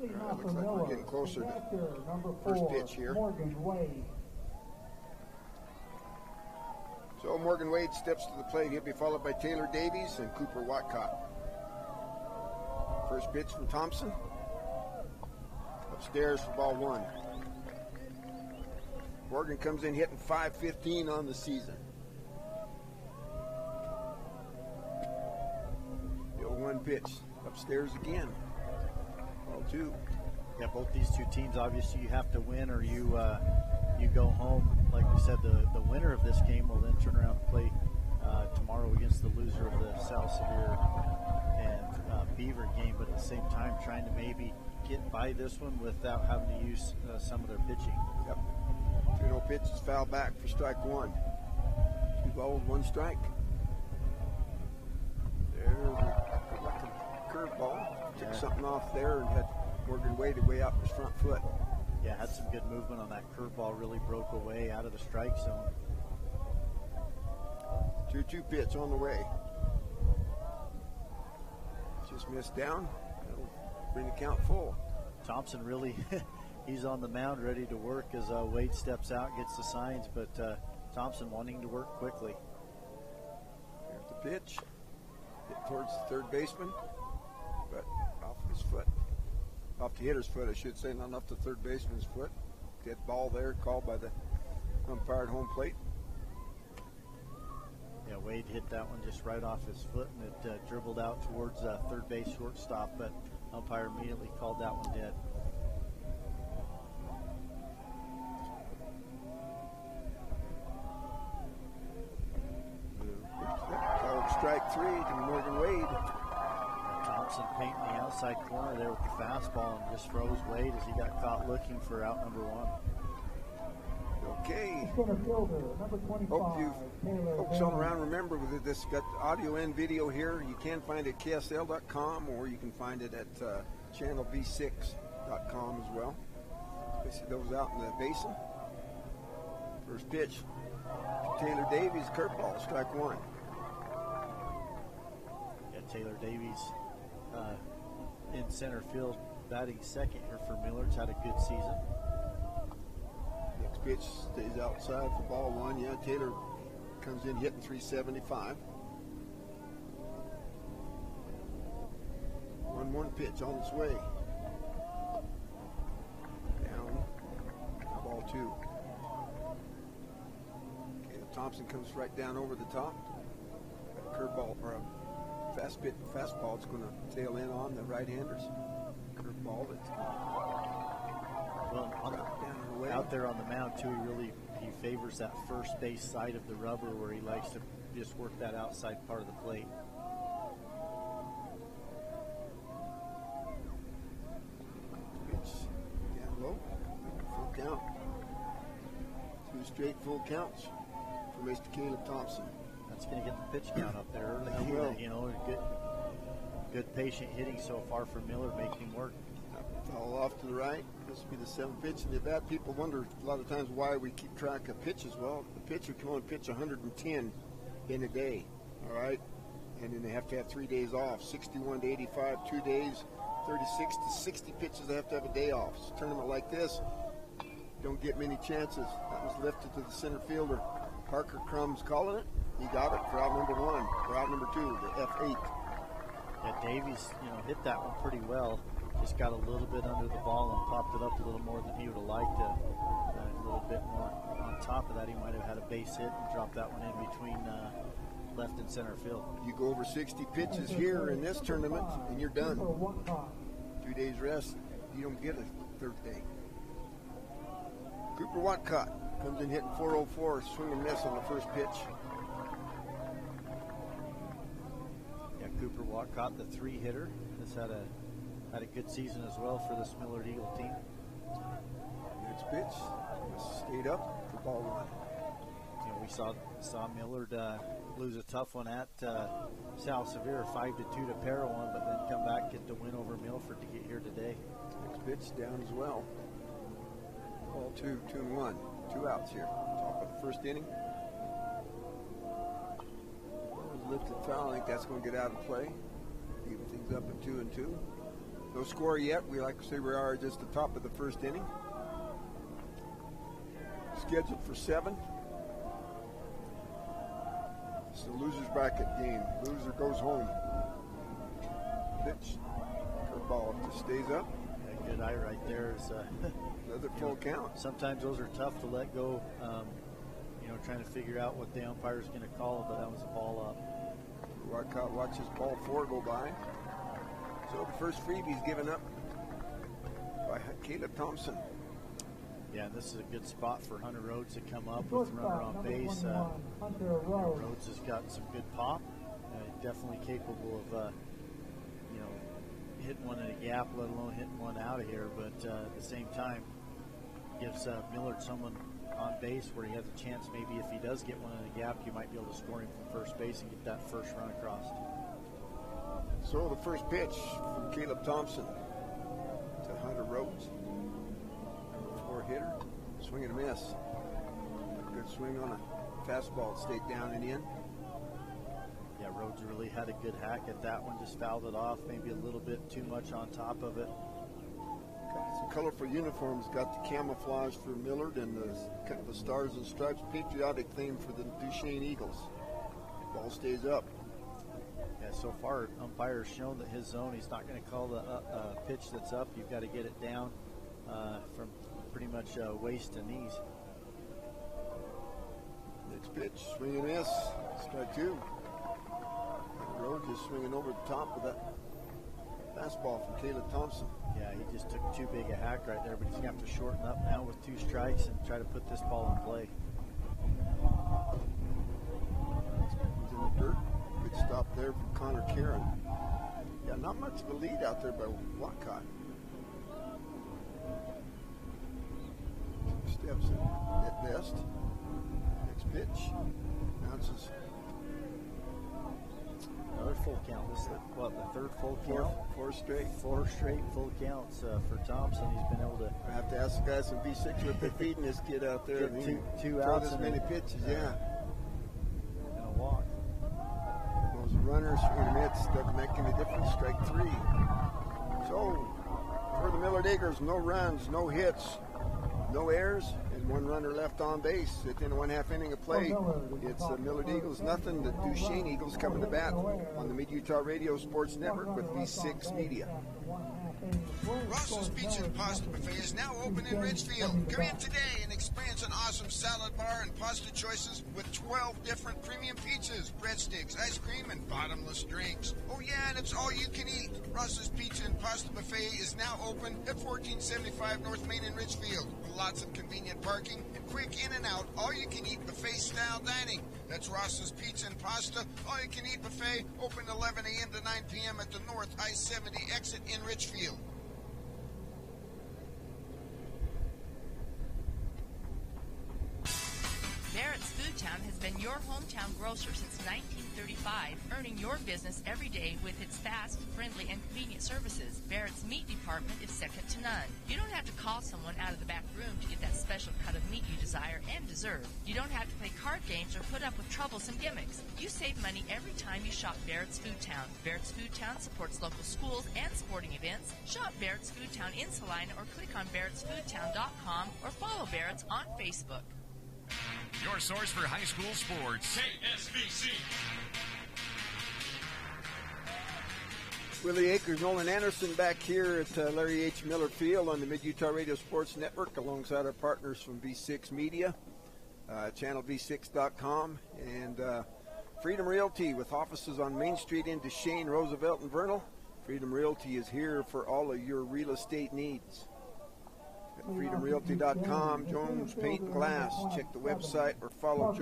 Looks like we're getting closer to first pitch here. So Morgan Wade steps to the plate. He'll be followed by Taylor Davies and Cooper Watcott. First pitch from Thompson. Upstairs for ball one. Morgan comes in hitting .515 on the season. The 0-1 pitch. Upstairs again. Ball two. Yeah, both these two teams, obviously you have to win or you go home. Like we said, the winner of this game will then turn around and play tomorrow against the loser of the South Sevier and Beaver game, but at the same time trying to maybe get by this one without having to use some of their pitching. Yep. 2-0 pitch is foul back for strike one. 2 balls, 1 strike. There's like a curveball. Took something off there and had Morgan Wade way out his front foot. Yeah, had some good movement on that curveball. Really broke away out of the strike zone. 2-2 pitch on the way. Just missed down. That'll bring the count full. Thompson really, he's on the mound ready to work as Wade steps out, gets the signs, but Thompson wanting to work quickly. Here's the pitch. Hit towards the third baseman, but off his foot. Off the hitter's foot, I should say, not off the third baseman's foot. Dead ball there, called by the umpire at home plate. Yeah, Wade hit that one just right off his foot, and it dribbled out towards third base shortstop, but umpire immediately called that one dead. Called strike 3 to Morgan Wade. Thompson painting the outside corner there with the fastball and just froze Wade as he got caught looking for out number 1. Okay. Hope you folks on around remember with this got audio and video here. You can find it at KSL.com or you can find it at channelb6.com as well. You see those out in the basin. First pitch. Taylor Davies, curveball, strike 1. Yeah, Taylor Davies in center field, batting second here for Millard's. Had a good season. Next pitch stays outside for ball 1. Yeah, Taylor comes in hitting .375. 1-1 pitch on its way. Down. Ball 2. Thompson comes right down over the top. A curveball or a fastball. It's going to tail in on the right-handers. Curveball that's out there on the mound too. He favors that first base side of the rubber where he likes to just work that outside part of the plate. Pitch down low. Full count. 2 straight full counts. Mr. Caleb Thompson. That's going to get the pitch count up there early. You know, good patient hitting so far for Millard, making him work. Foul off to the right. This will be the 7th pitch. And the bat people wonder a lot of times why we keep track of pitches. Well, the pitcher can only pitch 110 in a day. All right, and then they have to have 3 days off. 61 to 85, 2 days. 36 to 60 pitches. They have to have a day off. So a tournament like this, don't get many chances. That was lifted to the center fielder. Parker Crumb's calling it. He got it for out number 1. For out number 2, the F8. Yeah, Davies, hit that one pretty well. Just got a little bit under the ball and popped it up a little more than he would have liked to. A little bit more on top of that, he might have had a base hit and dropped that one in between left and center field. You go over 60 pitches here in this tournament, and you're done. 2 days rest, you don't get a third day. Cooper Watcott comes in hitting .404, swing and miss on the first pitch. Yeah, Cooper Watcott, the 3-hitter, has had a good season as well for this Millard Eagle team. Next pitch, stayed up for ball 1. We saw Millard lose a tough one at South Sevier, 5-2 to Parowan, but then come back, get the win over Milford to get here today. Next pitch down as well. Ball 2, 2-1. 2 outs here. Top of the first inning. Lifted foul. I think that's going to get out of play. Even things up at 2-2. No score yet. We like to say we are just the top of the first inning. Scheduled for 7. It's the loser's bracket game. Loser goes home. Pitch. Curveball just stays up. A good eye right there is another full count. Sometimes those are tough to let go. Trying to figure out what the umpire's going to call, but that was a ball up. Watch his ball 4 go by. So the first freebie's given up by Caleb Thompson. Yeah, this is a good spot for Hunter Rhodes to come up with runner on base. Rhodes has got some good pop. Definitely capable of, hitting one in a gap, let alone hitting one out of here. But at the same time, gives Millard someone on base where he has a chance. Maybe if he does get one in a gap, you might be able to score him from first base and get that first run across. So the first pitch from Caleb Thompson to Hunter Rhodes. Number 4 hitter. Swing and a miss. Good swing on a fastball. Stayed down and in. Yeah, Rhodes really had a good hack at that one. Just fouled it off. Maybe a little bit too much on top of it. Got some colorful uniforms. Got the camouflage for Millard and the stars and stripes patriotic theme for the Duchesne Eagles. Ball stays up. Yeah, so far, umpire's shown that his zone, he's not going to call the pitch that's up. You've got to get it down from pretty much waist to knees. Next pitch, swing and miss. Strike 2. Rhodes just swinging over the top of that fastball from Caleb Thompson. Yeah, he just took too big a hack right there, but he's going to have to shorten up now with 2 strikes and try to put this ball in play. He's in the dirt. Good stop there from Connor Karen. Yeah, not much of a lead out there by Watcott. Steps at best. Next pitch. Bounces. Another full count. This is the 3rd full count? 4 straight. 4 straight full counts for Thompson. He's been able to. I have to ask the guys from B6 what they're feeding this kid out there. Two outs this many pitches, yeah. And a walk. Those runners swing and miss doesn't make any difference. Strike 3. So for the Millard Eagles, no runs, no hits, no errors, and 1 runner left on base. Within a 1/2 inning of play, it's the Millard Eagles nothing. The Duchesne Eagles coming to bat on the Mid-Utah Radio Sports Network with V6 Media. Ross's Pizza and Pasta Buffet is now open in Ridgefield. Come in today and experience an awesome salad bar and pasta choices with 12 different premium pizzas, breadsticks, ice cream, and bottomless drinks. Oh yeah, and it's all you can eat. Ross's Pizza and Pasta Buffet is now open at 1475 North Main in Ridgefield, with lots of convenient parking and quick in and out, all you can eat buffet style dining. That's Ross's Pizza and Pasta, all you can eat buffet, open 11 a.m. to 9 p.m. at the North I-70 exit in Ridgefield. Barrett's Food Town has been your hometown grocer since 1935, earning your business every day with its fast, friendly, and convenient services. Barrett's meat department is second to none. You don't have to call someone out of the back room to get that special cut of meat you desire and deserve. You don't have to play card games or put up with troublesome gimmicks. You save money every time you shop Barrett's Food Town. Barrett's Food Town supports local schools and sporting events. Shop Barrett's Food Town in Salina or click on barrettsfoodtown.com or follow Barrett's on Facebook. Your source for high school sports. KSBC. Willie Akers, Nolan Anderson back here at Larry H. Miller Field on the Mid-Utah Radio Sports Network alongside our partners from V6 Media, channelv6.com, and Freedom Realty with offices on Main Street in Duchesne, Roosevelt, and Vernal. Freedom Realty is here for all of your real estate needs. At freedomrealty.com, Jones Paint and Glass. Check the website or follow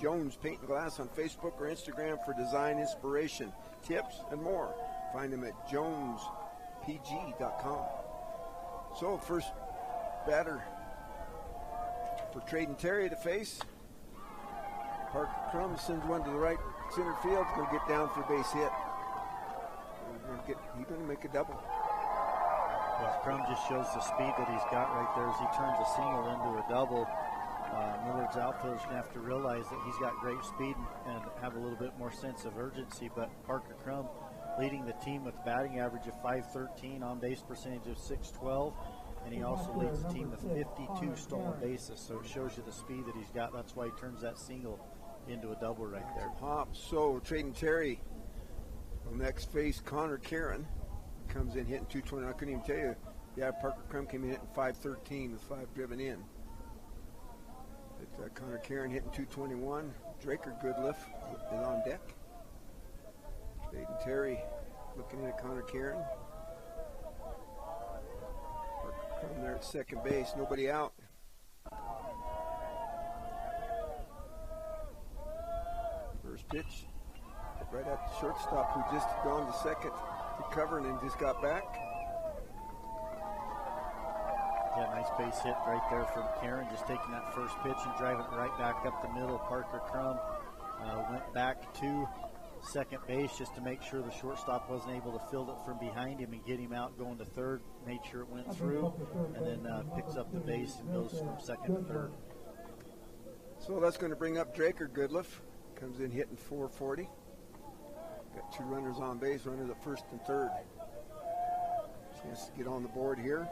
Jones Paint and Glass on Facebook or Instagram for design inspiration, tips, and more. Find them at jonespg.com. So, first batter for Traden Terry to face. Parker Crum sends one to the right center field. It's going to get down for a base hit. He's going to make a double. Well, Crum just shows the speed that he's got right there as he turns a single into a double. Millard's outfielder's going to have to realize that he's got great speed and have a little bit more sense of urgency, but Parker Crum leading the team with a batting average of .513, on base percentage of .612, and he also leads the team with 52 stolen bases. So it shows you the speed that he's got. That's why he turns that single into a double right there. Hop. So Traden Terry will next face Connor Karen. Comes in hitting 220. I couldn't even tell you. Yeah, Parker Crum came in hitting .513 with 5 driven in. But Connor Karen hitting 221. Draker Goodliff is on deck. Traden Terry looking in at Connor Karen. Parker Crum there at second base. Nobody out. First pitch. Right at the shortstop who just gone to second to cover and then just got back. Yeah, nice base hit right there from Karen, just taking that first pitch and driving it right back up the middle. Parker Crum went back to second base just to make sure the shortstop wasn't able to field it from behind him and get him out going to third, made sure it went through, and then picks up the base and goes from second to third. So that's going to bring up Draker Goodliff. Comes in hitting .440. Got 2 runners on base, runners at first and third. Chance to get on the board here.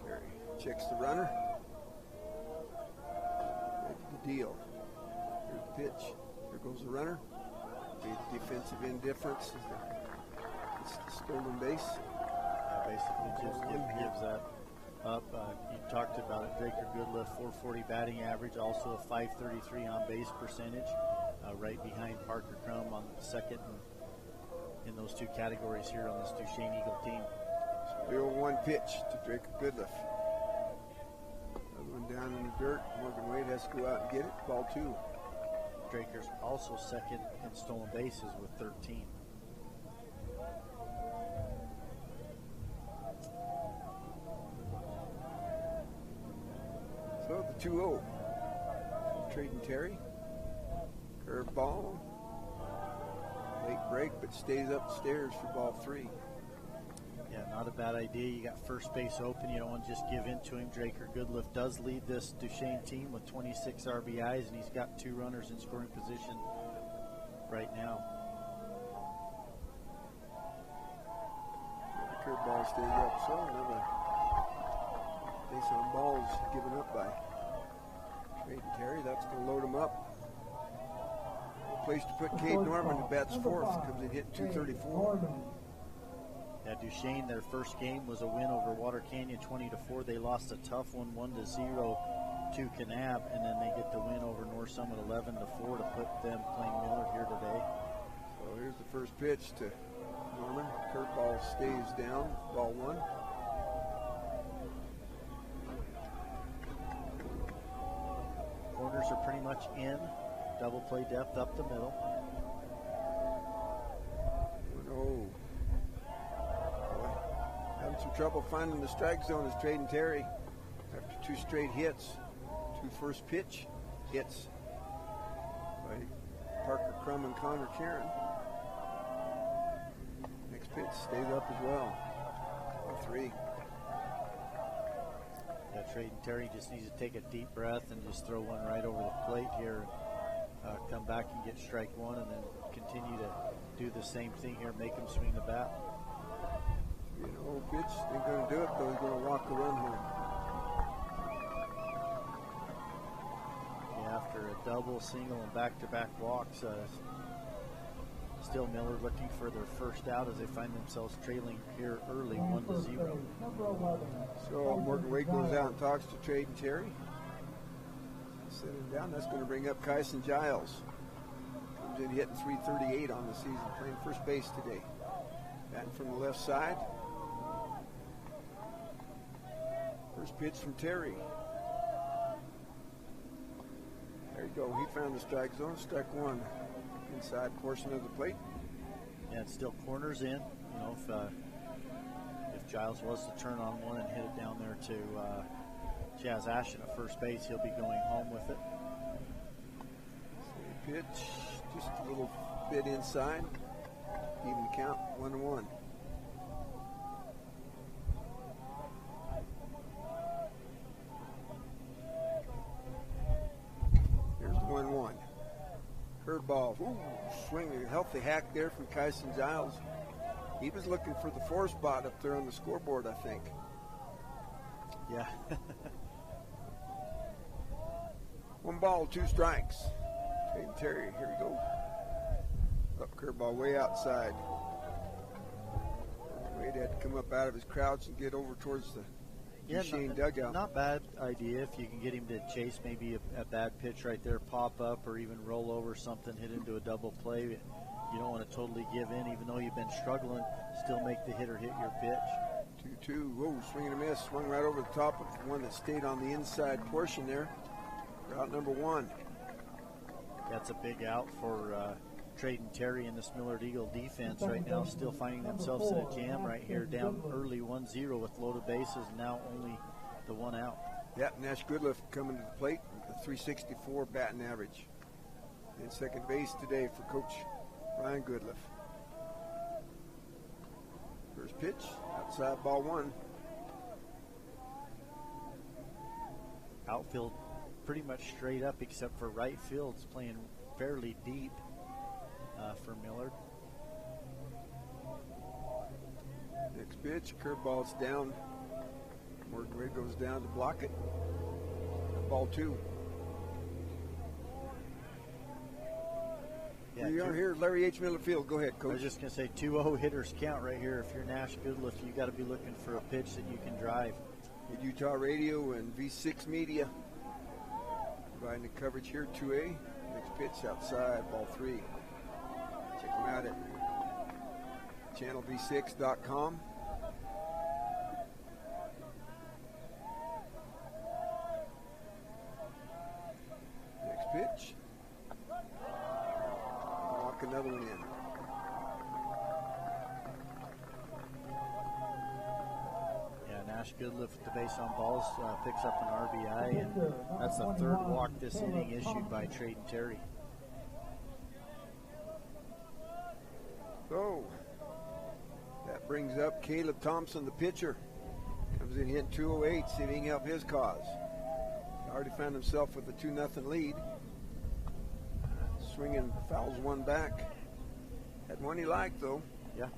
Terry checks the runner. Ready to deal. Here's the pitch. Here goes the runner. The defensive indifference. It's the stolen base. Basically just gives that up. You talked about it. Draker Goodliff, .440 batting average, also a .533 on base percentage, right behind Parker Crum on second in those two categories here on this Duchesne Eagle team. So 0-1 pitch to Draker Goodliff. Another one down in the dirt. Morgan Wade has to go out and get it. Ball 2. Draker's also second in stolen bases with 13. So the 2-0. Traden Terry. Curve ball. Late break, but stays upstairs for ball 3. Yeah, not a bad idea. You got first base open. You don't want to just give in to him. Draker Goodliff does lead this Duchesne team with 26 RBIs, and he's got 2 runners in scoring position right now. The curve ball stays up, so another base on balls given up by Traden Terry. That's going to load him up. Place to put Cade Norman, who bats fourth, comes in hitting .234. Yeah, Duchesne, their first game was a win over Water Canyon 20-4. They lost a tough one, 1-0 to Kanab, and then they get the win over North Summit 11-4 to put them playing Millard here today. So here's the first pitch to Norman. Curveball stays down, ball 1. Corners are pretty much in. Double play depth up the middle. Oh. Boy, having some trouble finding the strike zone is Traden Terry. After 2 straight hits, 2 first pitch hits by Parker Crum and Connor Karen. Next pitch stays up as well. Ball 3. Yeah, Traden Terry just needs to take a deep breath and just throw one right over the plate here. Come back and get strike 1 and then continue to do the same thing here, make him swing the bat. You know, pitch ain't going to do it, though. He's going to walk the run home. Yeah, after a double, single, and back-to-back walks, still Millard looking for their first out as they find themselves trailing here early, 1-0. So Morgan Wade goes out and talks to Traden Terry. Set him down. That's going to bring up Kyson Giles. Comes in hitting .338 on the season, playing first base today. Batting from the left side. First pitch from Terry. There you go. He found the strike zone. Strike 1. Inside portion of the plate. And still corners in. You know, if Giles was to turn on one and hit it down there to Chaz Ashton at first base, he'll be going home with it. So pitch, just a little bit inside. Even count, 1-1. Here's the 1-1. swing, a healthy hack there from Kyson Giles. He was looking for the 4 spot up there on the scoreboard, I think. Yeah. 1 ball, 2 strikes. Hayden Terry, here we go. Up curveball way outside. Wade had to come up out of his crouch and get over towards the Duchesne dugout. Not bad idea if you can get him to chase maybe a bad pitch right there, pop up, or even roll over something, hit into a double play. You don't want to totally give in, even though you've been struggling, still make the hitter hit your pitch. 2-2, whoa, swing and a miss. Swung right over the top of one that stayed on the inside portion there. Route number 1. That's a big out for Trayden Terry and this Millard Eagle defense right now, still finding themselves in a jam right here, down early 1-0 with loaded bases, and now only the 1 out. Yeah, Nash Goodliff coming to the plate with a 364 batting average. In second base today for Coach Ryan Goodliff. First pitch, outside, ball 1. Outfield pretty much straight up except for right field. It's playing fairly deep for Millard. Next pitch, curveball's down. Morgan Wade goes down to block it. Ball 2. Yeah, we are here, Larry H. Miller Field. Go ahead, Coach. I was just going to say 2-0 hitters count right here. If you're Nash Goodliff, you got to be looking for a pitch that you can drive. With Utah Radio and V6 Media providing the coverage here. 2A. Next pitch outside, ball 3. Check them out at channelv6.com. Next pitch. Walk another one in. Nash Goodliff with the base on balls picks up an RBI, and that's the 3rd walk this inning issued by Trayden Terry. So that brings up Caleb Thompson, the pitcher. Comes in hitting 208, see if he can help his cause. He already found himself with a 2-0 lead. Swinging, fouls one back. Had one he liked, though. Yeah.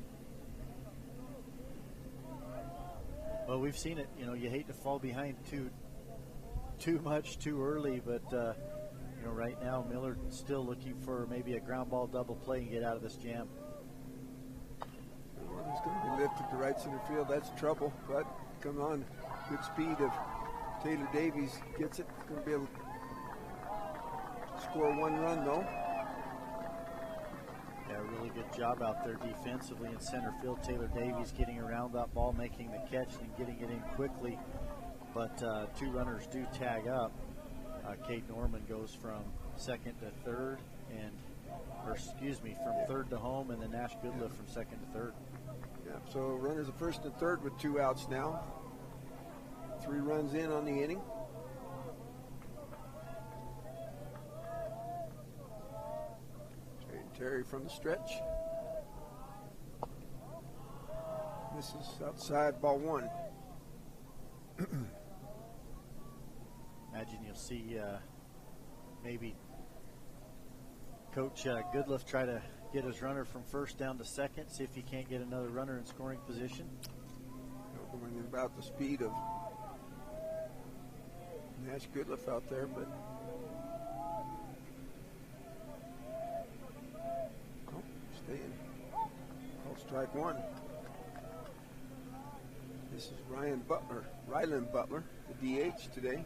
Well, we've seen it. You know, you hate to fall behind too much too early, but you know, right now Millard still looking for maybe a ground ball double play and get out of this jam. Well, he's going to be lifted to right center field. That's trouble, but come on, good speed of Taylor Davies gets it. Going to be able to score 1 run though. Yeah, really good job out there defensively in center field. Taylor Davies getting around that ball, making the catch and getting it in quickly. But 2 runners do tag up. Cade Norman goes from second to third, from third to home, and then Nash Goodliff from second to third. Yeah, so runners at first and third with 2 outs now. 3 runs in on the inning. Terry from the stretch. This is outside, ball 1. Imagine you'll see maybe Coach Goodliff try to get his runner from first down to second, see if he can't get another runner in scoring position. I don't know anything about the speed of Nash Goodliff out there, but staying. Call strike 1. This is Rylan Butler, the DH today.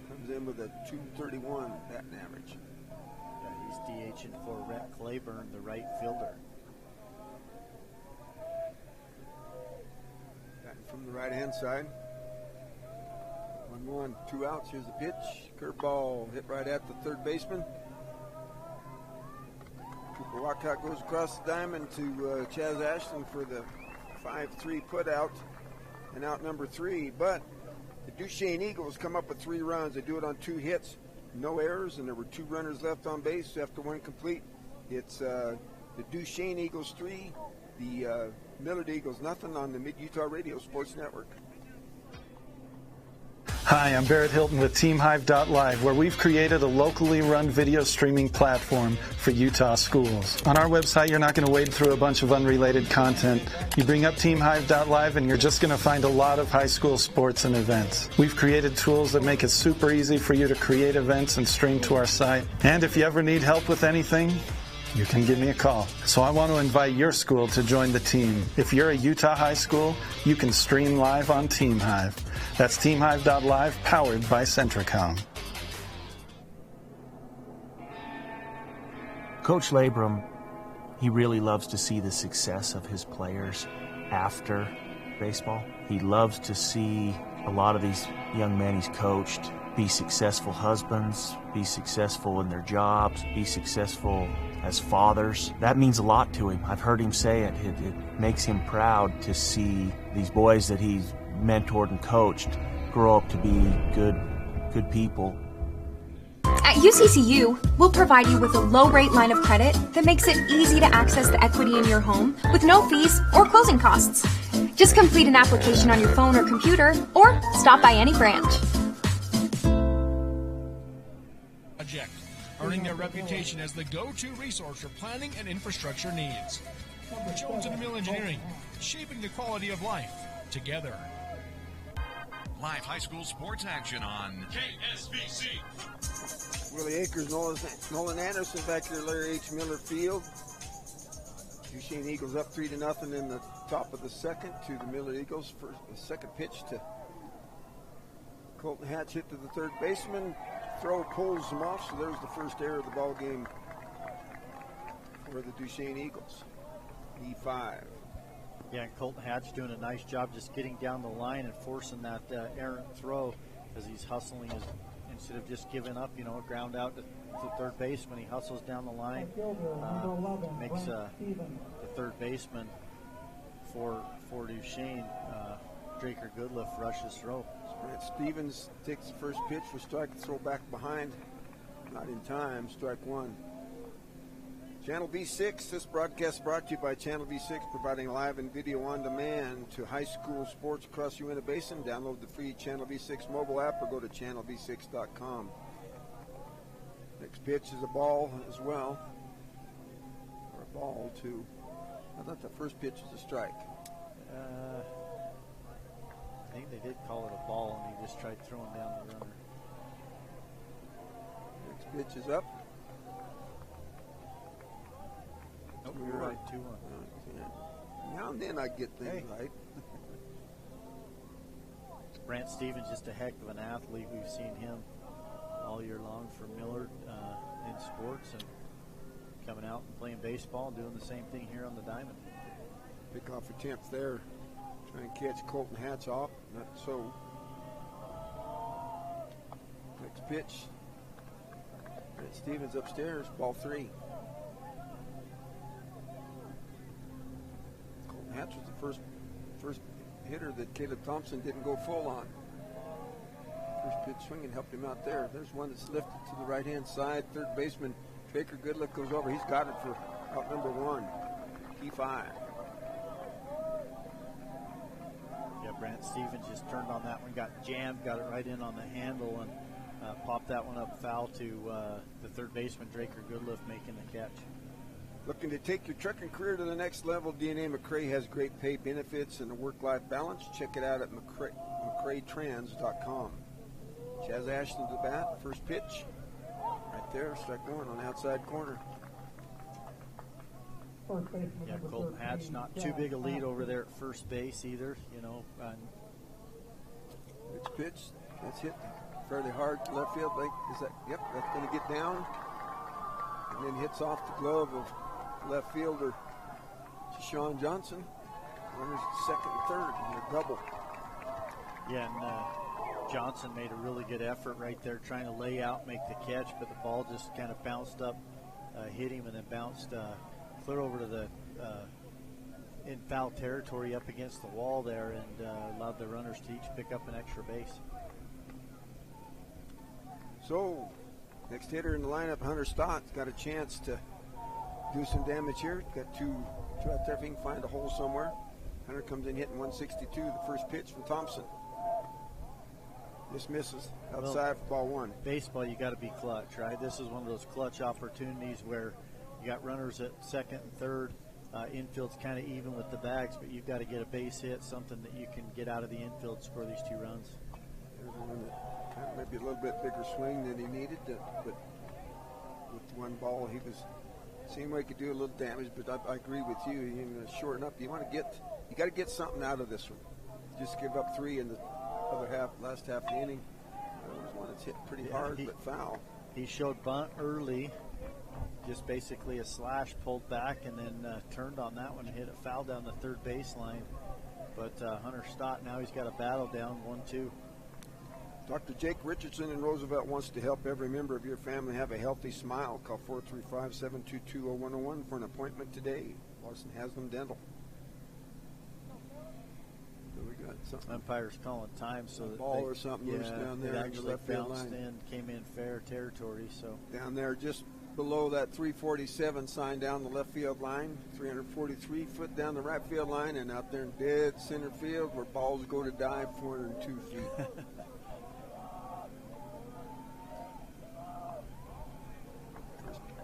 Comes in with a 231 batting average. Yeah, he's DHing for Rhett Claiborne, the right fielder. Batting from the right-hand side. 1-1, 2 outs. Here's the pitch. Curveball hit right at the third baseman. Cooper Walcott goes across the diamond to Chaz Ashton for the 5-3 put out and out number 3. But the Duchesne Eagles come up with 3 runs. They do it on 2 hits, no errors, and there were 2 runners left on base after 1 complete. It's the Duchesne Eagles 3, the Millard Eagles nothing on the Mid-Utah Radio Sports Network. Hi, I'm Barrett Hilton with TeamHive.live, where we've created a locally run video streaming platform for Utah schools. On our website, you're not going to wade through a bunch of unrelated content. You bring up TeamHive.live and you're just going to find a lot of high school sports and events. We've created tools that make it super easy for you to create events and stream to our site. And if you ever need help with anything, you can give me a call. So I want to invite your school to join the team. If you're a Utah high school, you can stream live on TeamHive. That's TeamHive.live, powered by Centricom. Coach Labrum, he really loves to see the success of his players after baseball. He loves to see a lot of these young men he's coached be successful husbands, be successful in their jobs, be successful as fathers. That means a lot to him. I've heard him say it. It makes him proud to see these boys that he's mentored and coached grow up to be good people. At UCCU, we'll provide you with a low-rate line of credit that makes it easy to access the equity in your home with no fees or closing costs. Just complete an application on your phone or computer, or stop by any branch. Earning their reputation as the go-to resource for planning and infrastructure needs. Jones & Mill Engineering, shaping the quality of life together. Live high school sports action on KSBC. Willie Akers, Nolan Anderson back here, Larry H. Miller Field. Duchesne Eagles up 3-0 in the top of the second to the Miller Eagles. For the second pitch to Colton Hatch, hit to the third baseman. Throw pulls them off, so there's the first error of the ball game for the Duchesne Eagles. E5. Yeah, and Colton Hatch doing a nice job just getting down the line and forcing that errant throw as he's hustling instead of just giving up, a ground out to third baseman. He hustles down the line, makes the third baseman for Duchesne, Draker Goodliff, rushes throw. Brett Stevens takes the first pitch for strike, throw back behind. Not in time, strike one. Channel V6, this broadcast brought to you by Channel V6, providing live and video on demand to high school sports across the Uinta Basin. Download the free Channel V6 mobile app or go to channelv6.com. Next pitch is a ball as well. Or a ball, too. I thought the first pitch was a strike. I think they did call it a ball, and he just tried throwing down the runner. Next pitch is up. Nope, you're right, 2-1. Now and then I get things right. Brant Stevens, just a heck of an athlete. We've seen him all year long for Millard in sports and coming out and playing baseball and doing the same thing here on the diamond. Pick off attempt there. Trying to catch Colton Hatch off. Not so. Next pitch. Brent Stevens upstairs. Ball 3. Colton Hatch was the first hitter that Caleb Thompson didn't go full on. First pitch swinging helped him out there. There's one that's lifted to the right-hand side. Third baseman Baker Goodlick goes over. He's got it for out number 1. P5. Yeah, Brant Stevens just turned on that one, got jammed, got it right in on the handle, and popped that one up foul to the third baseman, Draker Goodliff, making the catch. Looking to take your trucking career to the next level, DNA McRae has great pay benefits and a work-life balance. Check it out at McRaeTrans.com. Chaz Ashton to the bat, first pitch. Right there, strike one on the outside corner. Yeah, Colton Hatch, not too big a lead over there at first base either, Next pitch, that's hit fairly hard to left field. That's going to get down. And then hits off the glove of left fielder Sean Johnson. Runners second and third in a double. Yeah, and Johnson made a really good effort right there trying to lay out, make the catch, but the ball just kind of bounced up, hit him, and then bounced clear over to the in foul territory up against the wall there, and allowed the runners to each pick up an extra base. So, next hitter in the lineup, Hunter Stott's got a chance to do some damage here. Got two out there if he can find a hole somewhere. Hunter comes in hitting 162, the first pitch from Thompson. Just misses outside for ball one. Baseball, you got to be clutch, right? This is one of those clutch opportunities where you got runners at second and third. Infield's kind of even with the bags, but you've got to get a base hit, something that you can get out of the infield, score these 2 runs. There's one that kind of maybe a little bit bigger swing than he needed, but with one ball, he seemed like he could do a little damage. But I agree with you. You know, shorten up. You got to get something out of this one. Just give up 3 in the last half of the inning. There was one that's hit pretty hard, but foul. He showed bunt early, just basically a slash, pulled back, and then turned on that one and hit a foul down the third baseline. But Hunter Stott, now he's got a battle down 1-2. Dr. Jake Richardson in Roosevelt wants to help every member of your family have a healthy smile. Call 435-722-0101 for an appointment today. Larson Haslam Dental. So we got something. Umpire's calling time, so that ball or something loose down there. It actually bounced in, came in fair territory. So down there, just below that 347 sign down the left field line, 343 foot down the right field line, and out there in dead center field where balls go to dive 402 feet.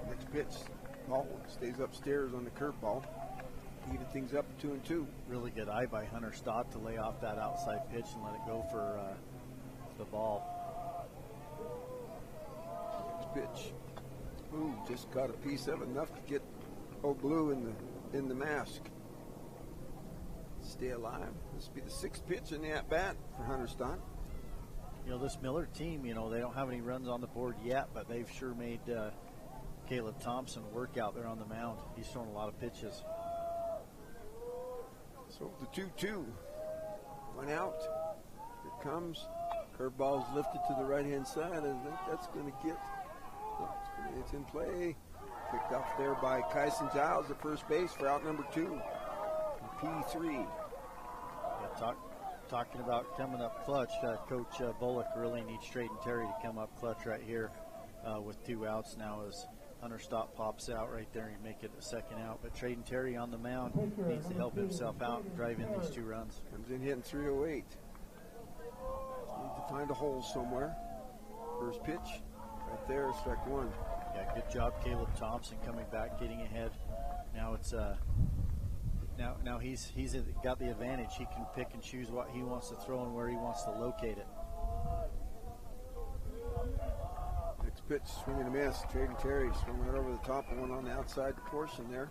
Next pitch, ball stays upstairs on the curveball. Even things up 2-2. Really good eye by Hunter Stott to lay off that outside pitch and let it go for the ball. Next pitch. Ooh, just got a piece of it, enough to get old Blue in the mask. Stay alive. This will be the 6th pitch in the at-bat for Hunter Stott. You know, this Millard team, you know, they don't have any runs on the board yet, but they've sure made Caleb Thompson work out there on the mound. He's thrown a lot of pitches. So the 2-2. One out. Here comes. Curveball's lifted to the right-hand side. I think that's going to get... It's in play. Picked off there by Kyson Giles at first base for out number 2. P3. Yeah, talking about coming up clutch, Coach Bullock really needs Trayden Terry to come up clutch right here with 2 outs now as Hunter Stott pops out right there and make it a 2nd out. But Trayden Terry on the mound needs to help himself out and drive in these 2 runs. Comes in hitting 308. Need to find a hole somewhere. First pitch, right there, strike 1. Yeah, good job, Caleb Thompson coming back, getting ahead. Now it's now he's got the advantage. He can pick and choose what he wants to throw and where he wants to locate it. Next pitch, swing and a miss. Trayden Terry swung right over the top of one on the outside portion there.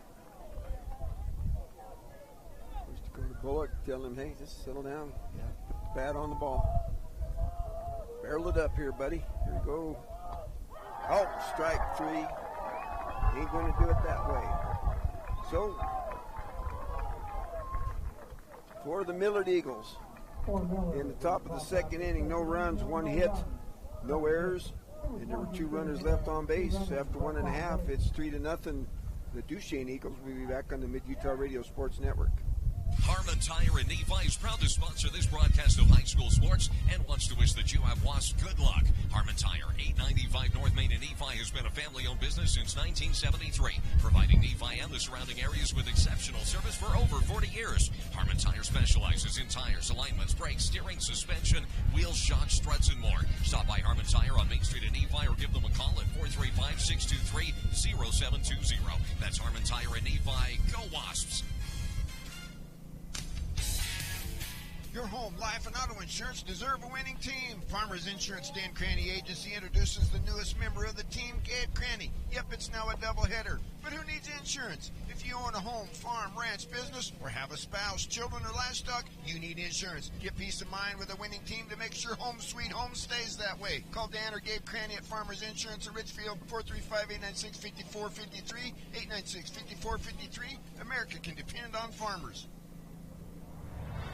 Supposed to go to Bullock, tell him, hey, just settle down. Yeah, put the bat on the ball. Barrel it up here, buddy. Here we go. Oh, strike 3. Ain't going to do it that way. So, for the Millard Eagles, in the top of the 2nd inning, no runs, 1 hit, no errors, and there were 2 runners left on base. After 1.5, it's 3-0. The Duchesne Eagles will be back on the Mid-Utah Radio Sports Network. Harmon Tire in Nephi is proud to sponsor this broadcast of high school sports and wants to wish the Chewab Wasps good luck. Harmon Tire, 895 North Main in Nephi, has been a family-owned business since 1973, providing Nephi and the surrounding areas with exceptional service for over 40 years. Harmon Tire specializes in tires, alignments, brakes, steering, suspension, wheels, shocks, struts, and more. Stop by Harmon Tire on Main Street in Nephi or give them a call at 435-623-0720. That's Harmon Tire in Nephi. Go Wasps! Your home, life, and auto insurance deserve a winning team. Farmers Insurance Dan Cranny Agency introduces the newest member of the team, Gabe Cranny. Yep, it's now a doubleheader. But who needs insurance? If you own a home, farm, ranch, business, or have a spouse, children, or livestock, you need insurance. Get peace of mind with a winning team to make sure home sweet home stays that way. Call Dan or Gabe Cranny at Farmers Insurance in Richfield, 435-896-5453, 896-5453. America can depend on farmers.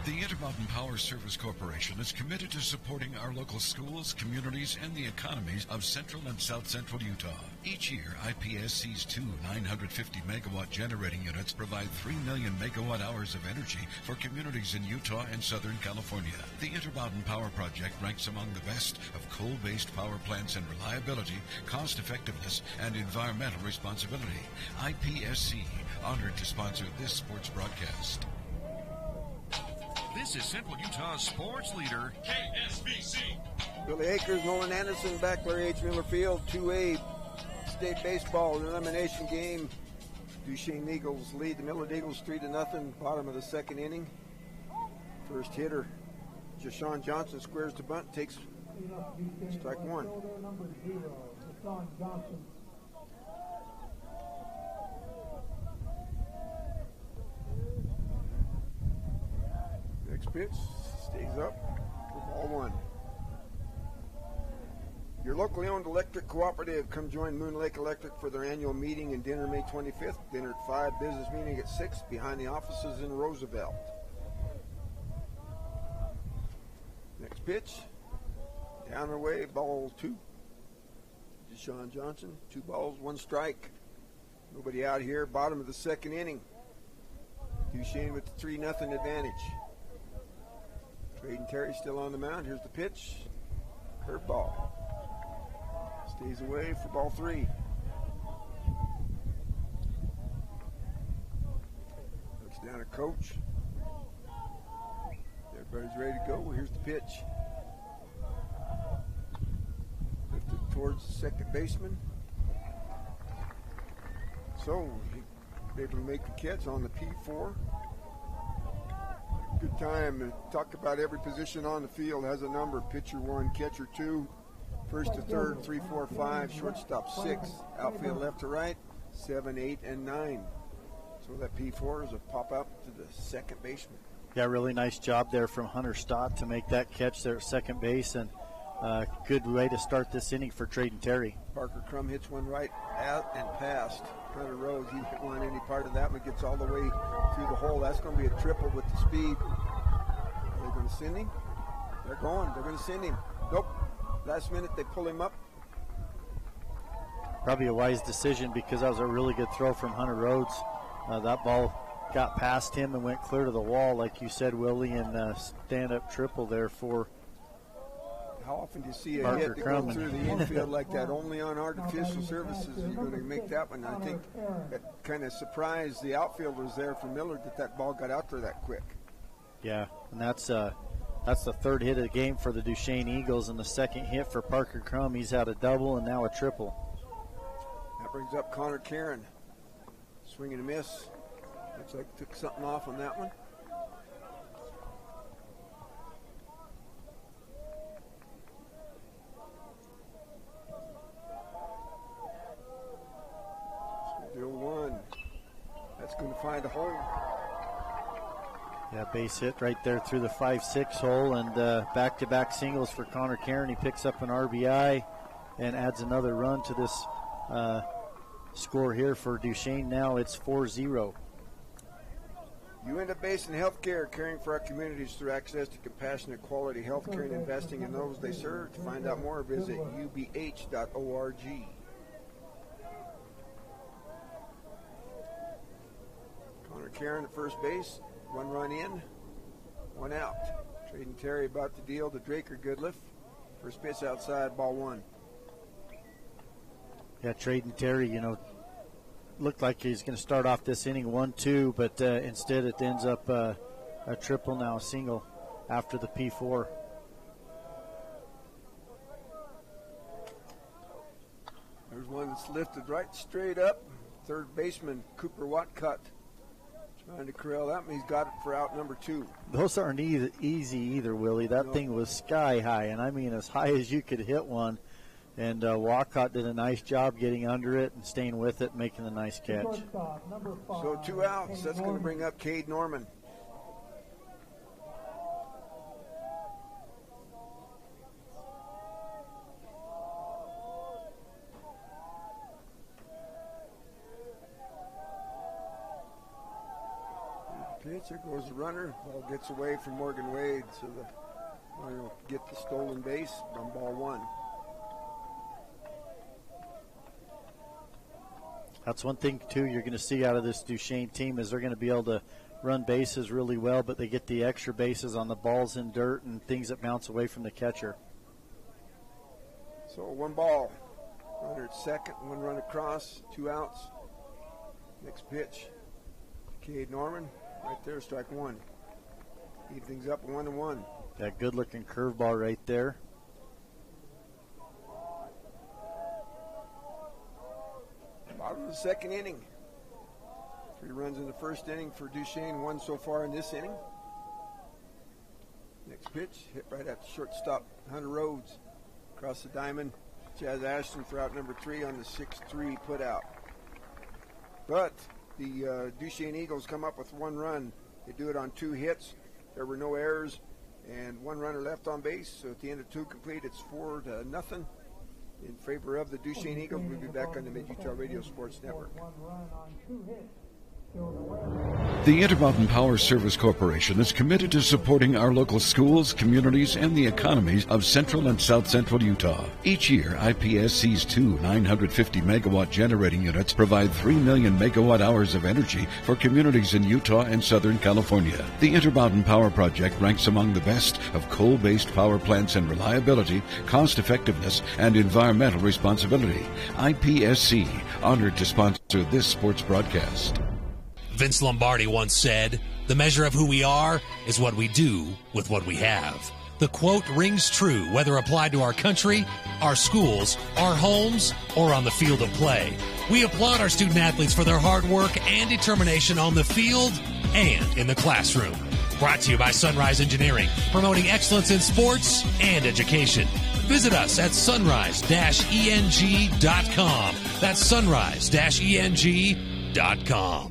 The Intermountain Power Service Corporation is committed to supporting our local schools, communities, and the economies of central and south central Utah. Each year, IPSC's 2 950-megawatt generating units provide 3 million megawatt hours of energy for communities in Utah and Southern California. The Intermountain Power Project ranks among the best of coal-based power plants in reliability, cost-effectiveness, and environmental responsibility. IPSC, honored to sponsor this sports broadcast. This is Central Utah's sports leader, KSBC. Billy Akers, Nolan Anderson, back Larry H. Miller Field, 2A state baseball elimination game. Duchesne Eagles lead the Millard Eagles 3-0, bottom of the second inning. First hitter, Jashawn Johnson, squares to bunt, takes strike one. Next pitch, stays up for ball one. Your locally owned electric cooperative, come join Moon Lake Electric for their annual meeting and dinner May 25th. Dinner at 5, business meeting at 6 behind the offices in Roosevelt. Next pitch, down and away, ball 2. Deshaun Johnson, 2 balls, 1 strike. Nobody out here, bottom of the second inning. Duchesne with the 3-0 advantage. Trade Terry still on the mound. Here's the pitch, curveball. Stays away for ball 3. Looks down at coach. Everybody's ready to go. Here's the pitch. Lifted towards the second baseman. So, he able to make the catch on the P4. Good time to talk about every position on the field has a number. Pitcher 1, catcher 2. First to third, 3, 4, 5, shortstop 6, outfield left to right, 7, 8, and 9. So that P4 is a pop up to the second baseman. Yeah, really nice job there from Hunter Stott to make that catch there at second base, and good way to start this inning for Trayden Terry. Parker Crum hits one right out and past Hunter Rose. He didn't want any part of that one, gets all the way through the hole. That's going to be a triple with the speed. Are they going to send him? They're going. They're going to send him. Nope. Last minute, they pull him up. Probably a wise decision because that was a really good throw from Hunter Rhodes. That ball got past him and went clear to the wall, like you said, Willie, and stand-up triple there for How often do you see a Parker hit that Crum. go through the infield like that? Only on artificial surfaces are you going to make that one. I think that kind of surprised the outfielders there for Millard that ball got out there that quick. Yeah, and that's the third hit of the game for the Duchesne Eagles, and the second hit for Parker Crum. He's had a double and now a triple. That brings up Connor Karen. Swing and a miss. Looks like took something off on that one. Still 1. That's going to find a hole. Yeah, base hit right there through the 5-6 hole, and back-to-back singles for Connor Karen. He picks up an RBI and adds another run to this score here for Duchesne. Now it's 4-0. Uinta Basin Healthcare, caring for our communities through access to compassionate quality healthcare and investing in those they serve. To find out more, visit ubh.org. Connor Karen at first base. 1 run in, 1 out. Trayden Terry about to deal to Draker Goodliff. First pitch outside, ball 1. Yeah, Trayden Terry, looked like he's going to start off this inning 1-2, but instead it ends up a triple now, a single after the P4. There's one that's lifted right straight up. Third baseman Cooper Watcutt trying to corral that one. He's got it for out number 2. Those aren't easy either, Willie. That thing was sky high, and I mean as high as you could hit one. And Walcott did a nice job getting under it and staying with it, making a nice catch. So 2 outs. That's going to bring up Cade Norman. Pitch, there goes the runner. Ball gets away from Morgan Wade, so will get the stolen base on ball 1. That's one thing, too, you're going to see out of this Duchesne team is they're going to be able to run bases really well, but they get the extra bases on the balls in dirt and things that bounce away from the catcher. So 1 ball. Runner at second, 1 run across, 2 outs. Next pitch. Cade Norman, right there, strike 1. Keep things up 1-1. That good-looking curveball right there. the second inning. 3 runs in the first inning for Duchesne, 1 so far in this inning. Next pitch, hit right at the shortstop, Hunter Rhodes. Across the diamond, Chaz Ashton for out number 3 on the 6-3 put out. But the Duchesne Eagles come up with 1 run. They do it on 2 hits. There were no errors and 1 runner left on base. So at the end of 2 complete, it's 4-0 in favor of the Duchesne Eagles. We'll be back on the Mid-Utah Radio Sports Network. The Intermountain Power Service Corporation is committed to supporting our local schools, communities, and the economies of central and south central Utah. Each year, IPSC's 2 950-megawatt generating units provide 3 million megawatt hours of energy for communities in Utah and Southern California. The Intermountain Power Project ranks among the best of coal-based power plants in reliability, cost-effectiveness, and environmental responsibility. IPSC, honored to sponsor this sports broadcast. Vince Lombardi once said, "The measure of who we are is what we do with what we have." The quote rings true whether applied to our country, our schools, our homes, or on the field of play. We applaud our student athletes for their hard work and determination on the field and in the classroom. Brought to you by Sunrise Engineering, promoting excellence in sports and education. Visit us at sunrise-eng.com. That's sunrise-eng.com.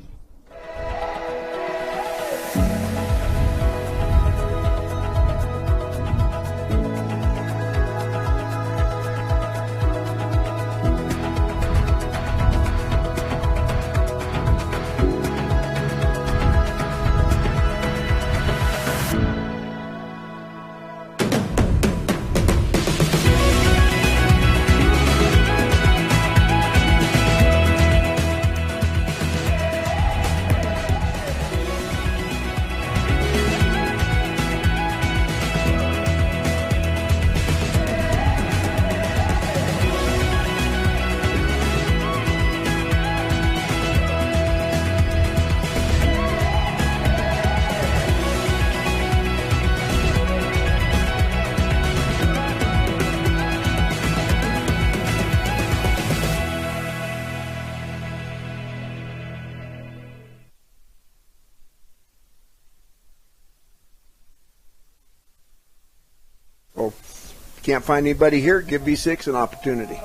Can't find anybody here, give V6 an opportunity.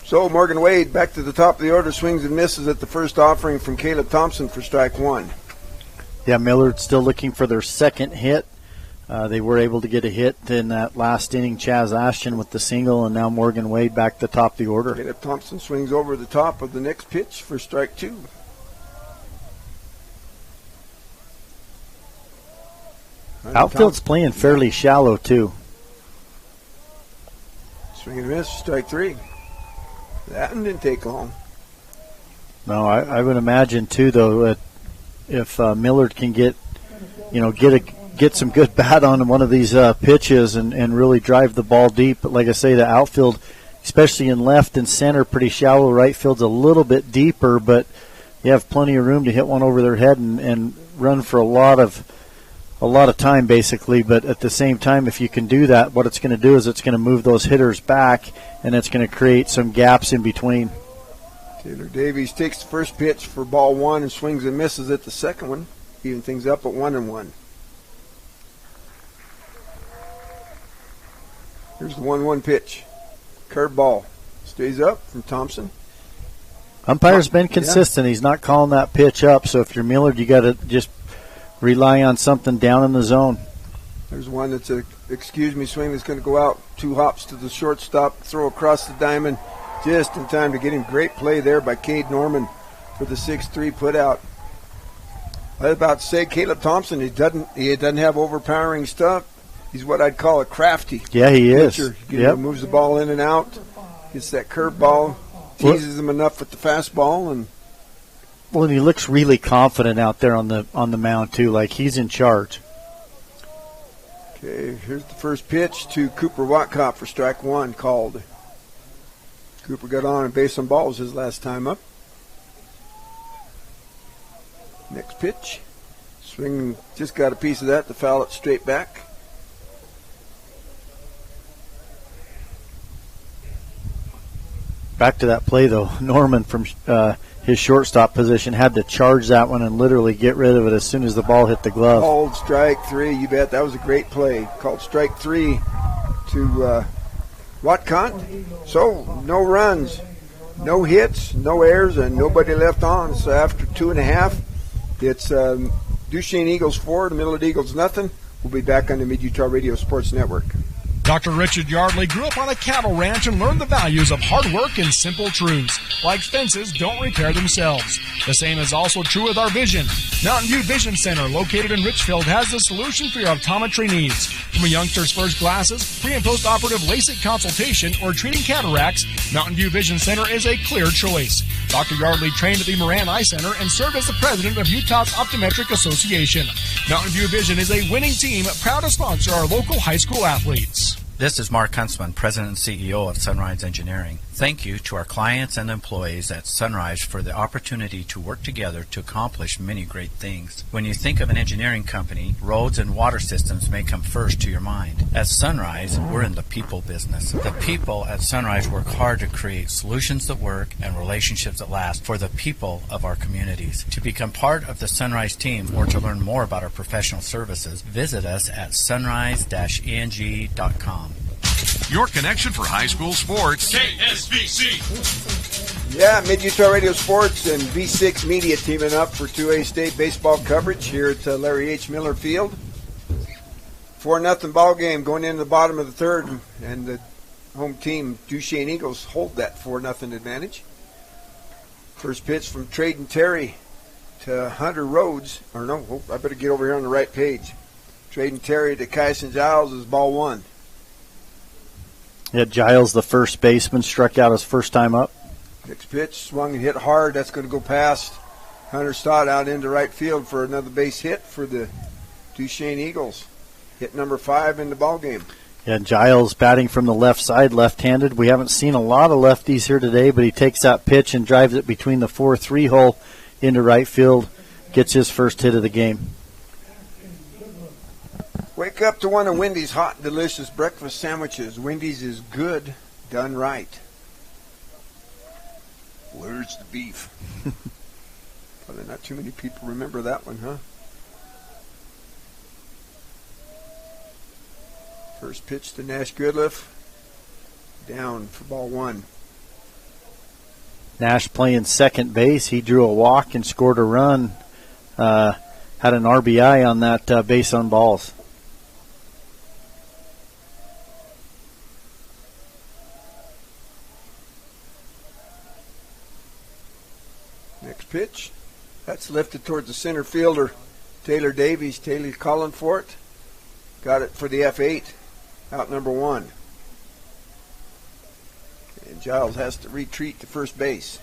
So Morgan Wade back to the top of the order, swings and misses at the first offering from Caleb Thompson for strike 1. Yeah, Millard still looking for their second hit. They were able to get a hit in that last inning, Chaz Ashton with the single, and now Morgan Wade back to the top of the order. Caleb Thompson swings over the top of the next pitch for strike 2. Outfield's playing fairly shallow, too. Swing and miss, strike 3. That one didn't take long. No, I would imagine, too, though, that if Millard can get some good bat on one of these pitches and really drive the ball deep. But like I say, the outfield, especially in left and center, pretty shallow. Right field's a little bit deeper, but you have plenty of room to hit one over their head and run for a lot of time, basically. But at the same time, if you can do that, what it's going to do is it's going to move those hitters back, and it's going to create some gaps in between. Taylor Davies takes the first pitch for ball 1 and swings and misses at the second one, even things up at 1-1. Here's the 1-1 pitch. Curved ball. Stays up from Thompson. Umpire's been consistent. Yeah. He's not calling that pitch up, so if you're Millard, you got to just rely on something down in the zone. There's one that's a swing that's going to go out. 2 hops to the shortstop, throw across the diamond, just in time to get him. Great play there by Cade Norman for the 6-3 put out. I was about to say, Caleb Thompson, he doesn't have overpowering stuff. He's what I'd call a crafty. Yeah, he pitcher. is. Yep. Moves the ball in and out, gets that curve ball, teases him enough with the fastball, and he looks really confident out there on the mound too, like he's in charge. Okay, here's the first pitch to Cooper Watcott for strike 1 called. Cooper got on base on balls his last time up. Next pitch. Swing, just got a piece of that to foul it straight back. Back to that play, though. Norman from his shortstop position had to charge that one and literally get rid of it as soon as the ball hit the glove. Called strike 3. You bet. That was a great play. Called strike 3 to Watcott. So no runs, no hits, no errors, and nobody left on. So after 2.5, it's Duchesne Eagles 4, the Millard Eagles nothing. We'll be back on the Mid-Utah Radio Sports Network. Dr. Richard Yardley grew up on a cattle ranch and learned the values of hard work and simple truths, like fences don't repair themselves. The same is also true with our vision. Mountain View Vision Center, located in Richfield, has the solution for your optometry needs. From a youngster's first glasses, pre- and post-operative LASIK consultation, or treating cataracts, Mountain View Vision Center is a clear choice. Dr. Yardley trained at the Moran Eye Center and served as the president of Utah's Optometric Association. Mountain View Vision is a winning team, proud to sponsor our local high school athletes. This is Mark Huntsman, President and CEO of Sunrise Engineering. Thank you to our clients and employees at Sunrise for the opportunity to work together to accomplish many great things. When you think of an engineering company, roads and water systems may come first to your mind. At Sunrise, we're in the people business. The people at Sunrise work hard to create solutions that work and relationships that last for the people of our communities. To become part of the Sunrise team or to learn more about our professional services, visit us at sunrise-eng.com. Your connection for high school sports. KSVC. Yeah, Mid-Utah Radio Sports and V6 Media teaming up for 2A state baseball coverage here at Larry H. Miller Field. 4-0 ball game going into the bottom of the third, and the home team, Duchesne Eagles, hold that 4-0 advantage. First pitch from Traden Terry to Hunter Rhodes. I better get over here on the right page. Traden Terry to Kyson Giles is ball 1. Yeah, Giles, the first baseman, struck out his first time up. Next pitch, swung and hit hard. That's going to go past Hunter Stott out into right field for another base hit for the Duchesne Eagles. Hit number 5 in the ball game. Yeah, Giles batting from the left side, left-handed. We haven't seen a lot of lefties here today, but he takes that pitch and drives it between the 4-3 hole into right field. Gets his first hit of the game. Wake up to one of Wendy's hot, delicious breakfast sandwiches. Wendy's is good, done right. Where's the beef? Probably not too many people remember that one, huh? First pitch to Nash Goodliff. Down for ball 1. Nash playing second base. He drew a walk and scored a run. Had an RBI on that base on balls. Next pitch. That's lifted towards the center fielder, Taylor Davies. Taylor calling for it. Got it for the F8. Out number 1. And Giles has to retreat to first base.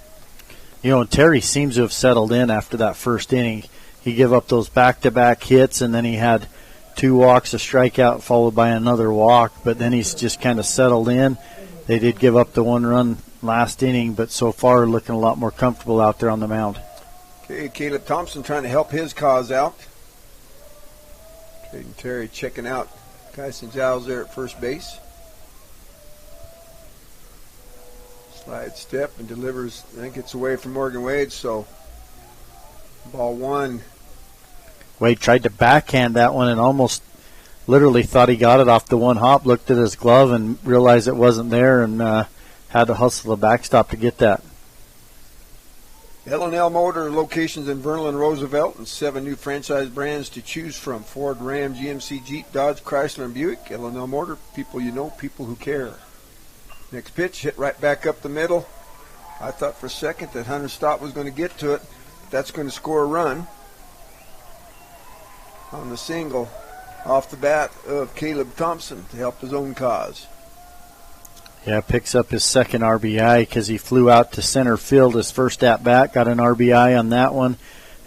You know, Terry seems to have settled in after that first inning. He gave up those back-to-back hits, and then he had 2 walks, a strikeout, followed by another walk. But then he's just kind of settled in. They did give up the 1 run last inning, but so far looking a lot more comfortable out there on the mound. Okay, Caleb Thompson trying to help his cause out. Traden Terry checking out Kyson Giles there at first base. Slide step and delivers, I think it's away from Morgan Wade, so ball 1. Wade tried to backhand that one and almost literally thought he got it off the 1 hop, looked at his glove and realized it wasn't there, and had to hustle the backstop to get that. L&L Motor locations in Vernal and Roosevelt, and 7 new franchise brands to choose from. Ford, Ram, GMC, Jeep, Dodge, Chrysler, and Buick. L&L Motor, people you know, people who care. Next pitch, hit right back up the middle. I thought for a second that Hunter Stott was going to get to it. That's going to score a run on the single off the bat of Caleb Thompson to help his own cause. Yeah, picks up his second RBI because he flew out to center field his first at-bat, got an RBI on that one,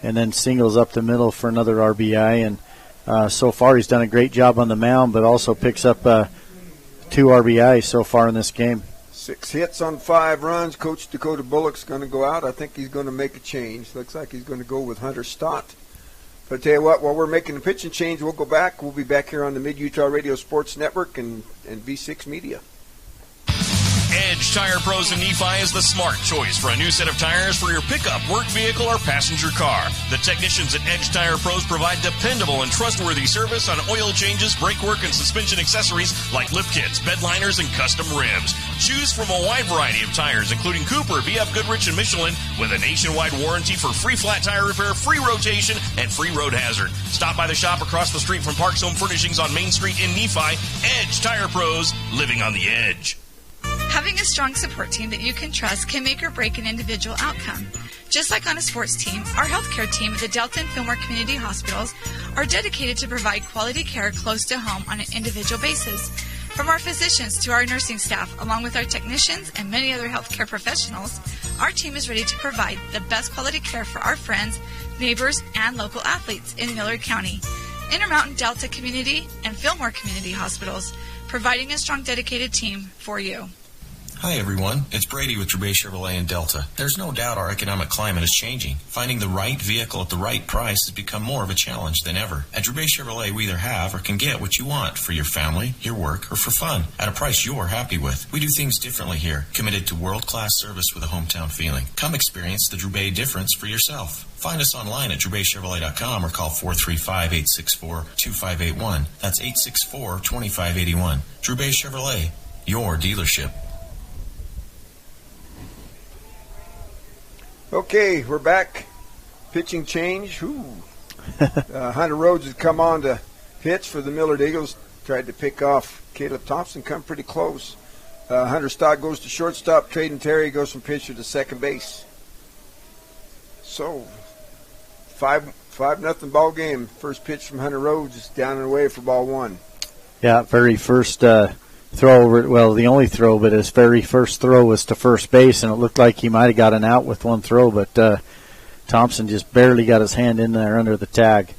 and then singles up the middle for another RBI. And so far he's done a great job on the mound, but also picks up 2 RBIs so far in this game. 6 hits on 5 runs. Coach Dakota Bullock's going to go out. I think he's going to make a change. Looks like he's going to go with Hunter Stott. But I tell you what, while we're making the pitching change, we'll go back. We'll be back here on the Mid-Utah Radio Sports Network and V6 Media. Edge Tire Pros in Nephi is the smart choice for a new set of tires for your pickup, work vehicle, or passenger car. The technicians at Edge Tire Pros provide dependable and trustworthy service on oil changes, brake work, and suspension accessories like lift kits, bed liners, and custom rims. Choose from a wide variety of tires, including Cooper, BF Goodrich, and Michelin, with a nationwide warranty for free flat tire repair, free rotation, and free road hazard. Stop by the shop across the street from Parks Home Furnishings on Main Street in Nephi. Edge Tire Pros, living on the edge. Having a strong support team that you can trust can make or break an individual outcome. Just like on a sports team, our healthcare team at the Delta and Fillmore Community Hospitals are dedicated to provide quality care close to home on an individual basis. From our physicians to our nursing staff, along with our technicians and many other healthcare professionals, our team is ready to provide the best quality care for our friends, neighbors, and local athletes in Millard County. Intermountain Delta Community and Fillmore Community Hospitals, providing a strong, dedicated team for you. Hi everyone, it's Brady with Duchesne Chevrolet in Delta. There's no doubt our economic climate is changing. Finding the right vehicle at the right price has become more of a challenge than ever. At Duchesne Chevrolet, we either have or can get what you want for your family, your work, or for fun at a price you're happy with. We do things differently here, committed to world-class service with a hometown feeling. Come experience the Duchesne difference for yourself. Find us online at DuchesneChevrolet.com or call 435-864-2581. That's 864-2581. Duchesne Chevrolet, your dealership. Okay, we're back. Pitching change. Hunter Rhodes has come on to pitch for the Millard Eagles. Tried to pick off Caleb Thompson, come pretty close. Hunter Stott goes to shortstop. Traden Terry goes from pitcher to second base. So, 5-0 ball game. First pitch from Hunter Rhodes is down and away for ball one. Yeah, very first throw over, well, the only throw, but his very first throw was to first base, and it looked like he might have got an out with one throw, but Thompson just barely got his hand in there under the tag.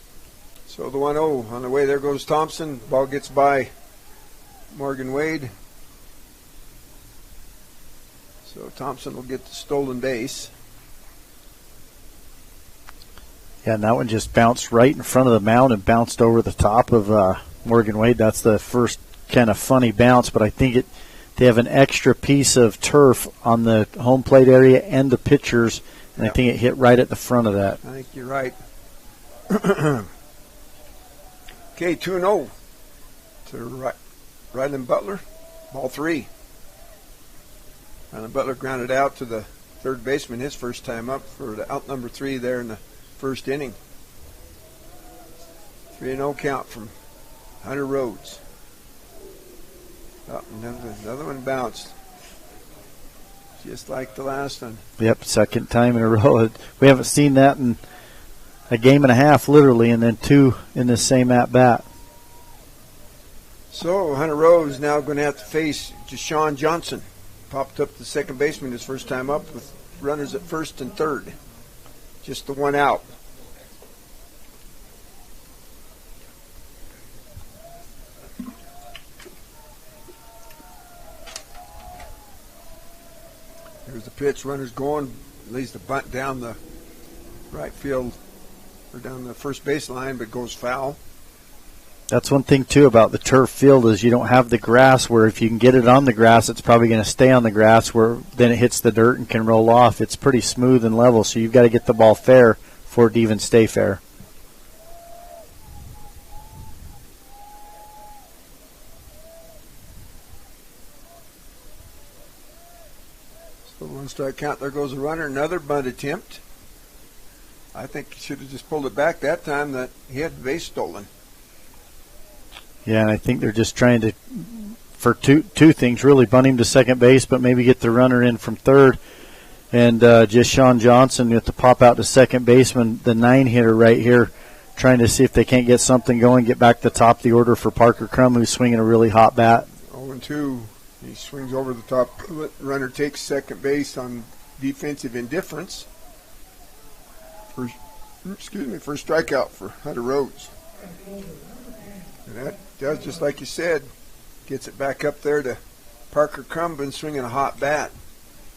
So the 1-0 on the way. There goes Thompson. Ball gets by Morgan Wade. So Thompson will get the stolen base. Yeah, and that one just bounced right in front of the mound and bounced over the top of Morgan Wade. That's the first kind of funny bounce, but I think they have an extra piece of turf on the home plate area and the pitchers, and I think it hit right at the front of that. I think you're right. Okay, 2-0 to Ryland Butler. Ball three. Ryland Butler grounded out to the third baseman his first time up for the out number 3 there in the first inning. 3-0 count from Hunter Rhodes. Oh, another one bounced, just like the last one. Yep, second time in a row. We haven't seen that in a game and a half, literally, and then 2 in the same at-bat. So Hunter Rhodes now going to have to face Deshaun Johnson. Popped up the second baseman his first time up with runners at first and third. Just the one out. There's the pitch. Runners going. Lays the bunt down the right field or down the first base line, but goes foul. That's one thing, too, about the turf field is you don't have the grass where if you can get it on the grass, it's probably going to stay on the grass where then it hits the dirt and can roll off. It's pretty smooth and level, so you've got to get the ball fair for it to even stay fair. So 1 strike count. There goes a runner. Another bunt attempt. I think he should have just pulled it back that time. That he had the base stolen. Yeah, and I think they're just trying to, for two things, really bunt him to second base, but maybe get the runner in from third. And just Sean Johnson with the pop out to second baseman, the 9-hitter right here, trying to see if they can't get something going, get back to the top of the order for Parker Crum, who's swinging a really hot bat. 0-2. He swings over the top. Runner takes second base on defensive indifference. First strikeout for Hunter Rhodes. And that does, just like you said, gets it back up there to Parker Crum, been swinging a hot bat.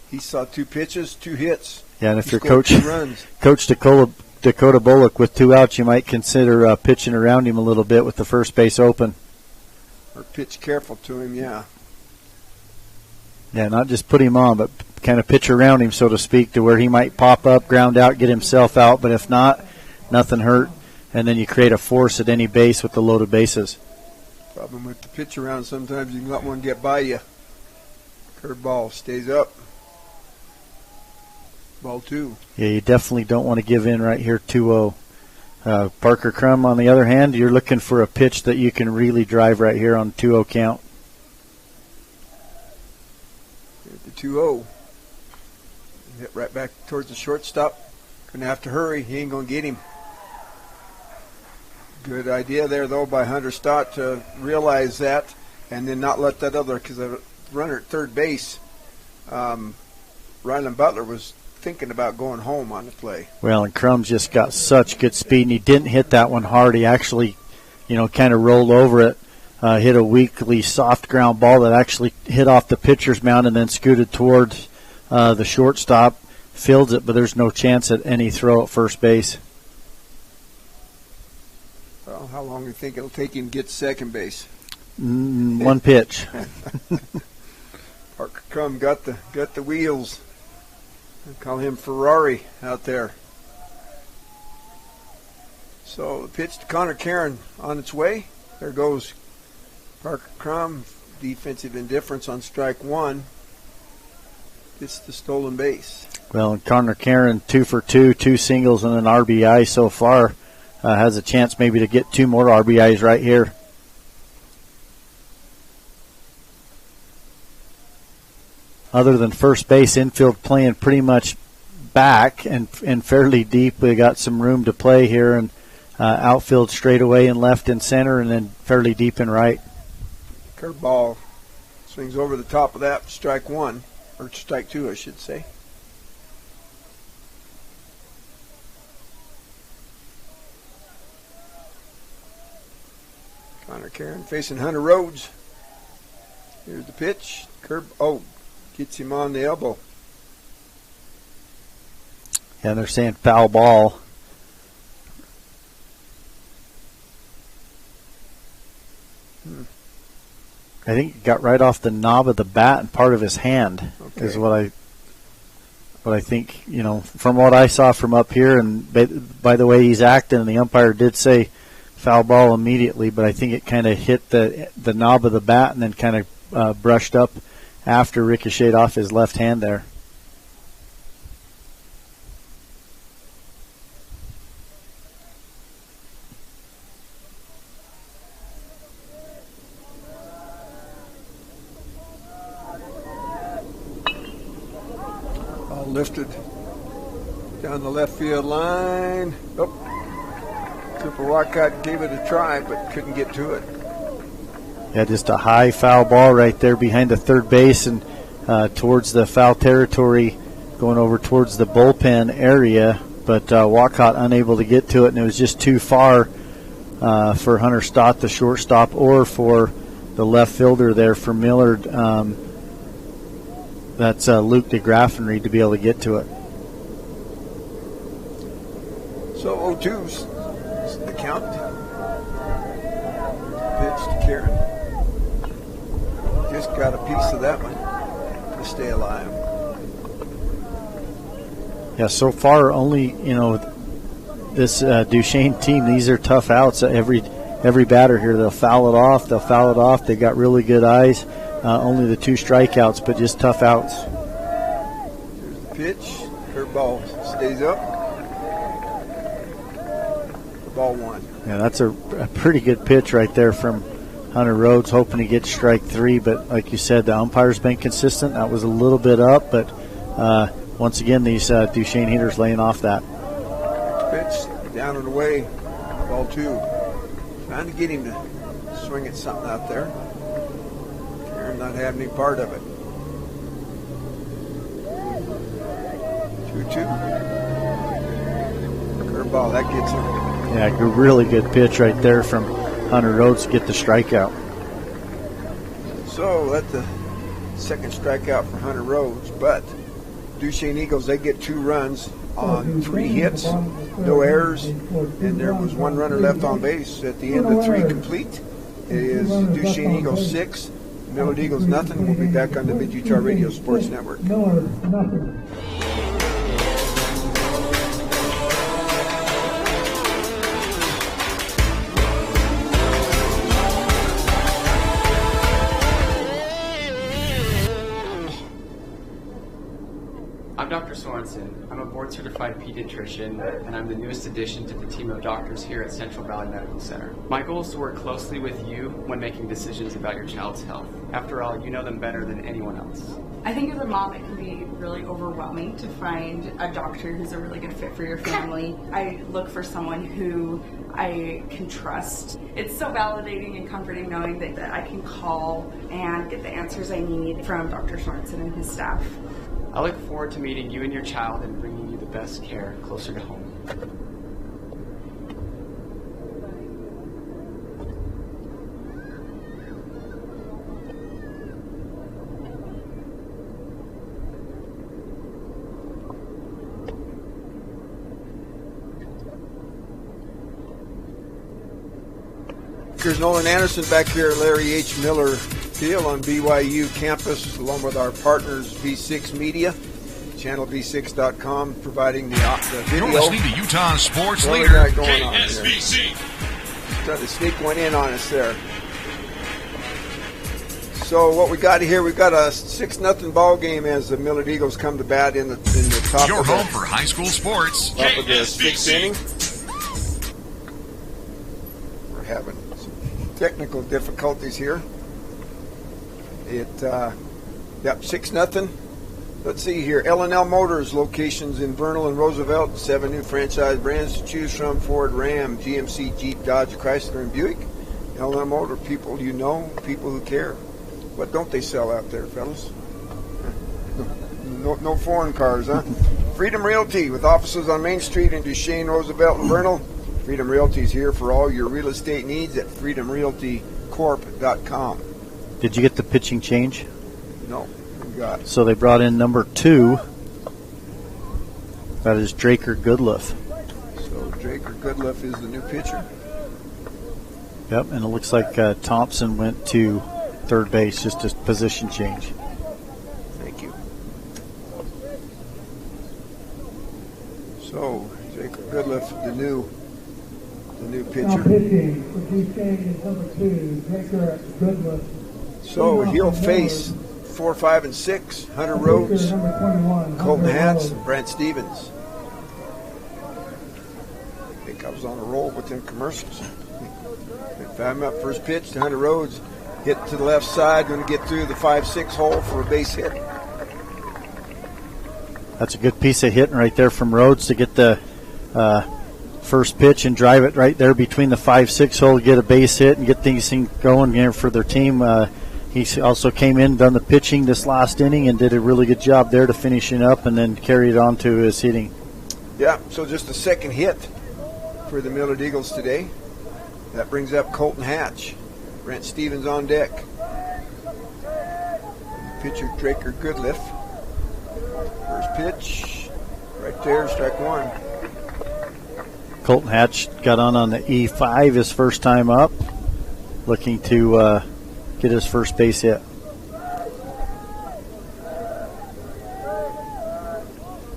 He saw 2 pitches, 2 hits. Yeah, and if he you're Coach Dakota Bullock with 2 outs, you might consider pitching around him a little bit with the first base open. Or pitch careful to him, yeah. Yeah, not just put him on, but kind of pitch around him, so to speak, to where he might pop up, ground out, get himself out. But if not, nothing hurt. And then you create a force at any base with the loaded bases. Problem with the pitch around, sometimes you can let one get by you. Curveball stays up. Ball 2. Yeah, you definitely don't want to give in right here, 2-0. Parker Crum, on the other hand, you're looking for a pitch that you can really drive right here on 2-0 count. The 2-0. Hit right back towards the shortstop. Going to have to hurry. He ain't going to get him. Good idea there, though, by Hunter Stott to realize that and then not let that other, because the runner at third base, Ryland Butler, was thinking about going home on the play. Well, and Crum just got such good speed, and he didn't hit that one hard. He actually, kind of rolled over it, hit a weakly soft ground ball that actually hit off the pitcher's mound and then scooted towards the shortstop, fields it, but there's no chance at any throw at first base. Well, how long do you think it'll take him to get to second base? One pitch. Parker Crum got the wheels. I call him Ferrari out there. So the pitch to Connor Karen on its way. There goes Parker Crum. Defensive indifference on strike 1. It's the stolen base. Well, and Connor Karen, 2 for 2, 2 singles and an RBI so far. Has a chance maybe to get 2 more RBIs right here. Other than first base, infield playing pretty much back and fairly deep. We got some room to play here, and outfield straight away in left and center, and then fairly deep in right. Curveball swings over the top of that, strike 1, or strike 2, I should say. Connor Karen facing Hunter Rhodes. Here's the pitch. Gets him on the elbow. Yeah, they're saying foul ball. I think it got right off the knob of the bat and part of his hand. Okay. Is what I think, from what I saw from up here, and by the way he's acting, and the umpire did say foul ball immediately, but I think it kind of hit the knob of the bat and then kind of brushed up after, ricocheted off his left hand there. Ball lifted down the left field line. Cooper Walcott gave it a try, but couldn't get to it. Yeah, just a high foul ball right there behind the third base and towards the foul territory, going over towards the bullpen area. But Walcott unable to get to it, and it was just too far for Hunter Stott, the shortstop, or for the left fielder there for Millard. That's Luke DeGraffenried to be able to get to it. So 0-2's the count. Pitch to Karen. Just got a piece of that one to stay alive. Yeah, so far only, this Duchesne team, these are tough outs. Every batter here, they'll foul it off. They got really good eyes. Only the 2 strikeouts, but just tough outs. Here's the pitch. Curveball stays up. Ball 1. Yeah, that's a pretty good pitch right there from Hunter Rhodes, hoping to get strike 3. But like you said, the umpire's been consistent. That was a little bit up, but once again, these Duchesne hitters laying off that. Pitch down and away. Ball 2. Trying to get him to swing at something out there. Karen not having any part of it. 2-2. Curveball, that gets him. Yeah, a really good pitch right there from Hunter Rhodes to get the strikeout. So that's the second strikeout for Hunter Rhodes, but Duchesne Eagles, they get 2 runs on 3 hits, no errors, and there was 1 runner left on base at the end of 3 complete. It is Duchesne Eagles 6, Millard Eagles nothing. We'll be back on the Mid-Utah Radio Sports Network. Millard nothing. I'm Dr. Sorensen. I'm a board-certified pediatrician, and I'm the newest addition to the team of doctors here at Central Valley Medical Center. My goal is to work closely with you when making decisions about your child's health. After all, you know them better than anyone else. I think as a mom, it can be really overwhelming to find a doctor who's a really good fit for your family. I look for someone who I can trust. It's so validating and comforting knowing that I can call and get the answers I need from Dr. Sorensen and his staff. I look forward to meeting you and your child and bringing you the best care closer to home. Here's Nolan Anderson back here at Larry H. Miller Field on BYU campus, along with our partners V6 Media, channelv6.com, providing the video. You're listening to Utah Sports what Leader, KSVC. Trying to sneak one in on us there. So what we got here, we've got a 6-0 ball game as the Millard Eagles come to bat in the top Your of home for high school sports, top of the 6th inning. We're having some technical difficulties here. Yep, 6-0. Let's see here. L&L Motors locations in Vernal and Roosevelt. 7 new franchise brands to choose from: Ford, Ram, GMC, Jeep, Dodge, Chrysler, and Buick. L&L Motor, people you know, people who care. What don't they sell out there, fellas? No foreign cars, huh? Freedom Realty, with offices on Main Street in Duchesne, Roosevelt, and Vernal. Freedom Realty is here for all your real estate needs at freedomrealtycorp.com. Did you get the pitching change? No. Got. So they brought in number 2. That is Draker Goodliff. So Draker Goodliff is the new pitcher. Yep, and it looks like Thompson went to third base, just a position change. Thank you. So Draker Goodliff, the new pitcher. Now pitching for Duchesne is number 2, Draker Goodliff. So he'll face 4, 5, and 6, Hunter Rhodes, Colton Hatz, and Brent Stevens. I think I was on a roll with them commercials. If I'm up first pitch to Hunter Rhodes, hit to the left side, going to get through the 5-6 hole for a base hit. That's a good piece of hitting right there from Rhodes to get the first pitch and drive it right there between the 5-6 hole, get a base hit and get things going here for their team. He also came in, done the pitching this last inning, and did a really good job there to finishing up and then carried on to his hitting. Yeah, so just a second hit for the Millard Eagles today. That brings up Colton Hatch. Brent Stevens on deck. Pitcher Draker Goodliff. First pitch, right there, strike 1. Colton Hatch got on the E5 his first time up, looking to get his first base hit.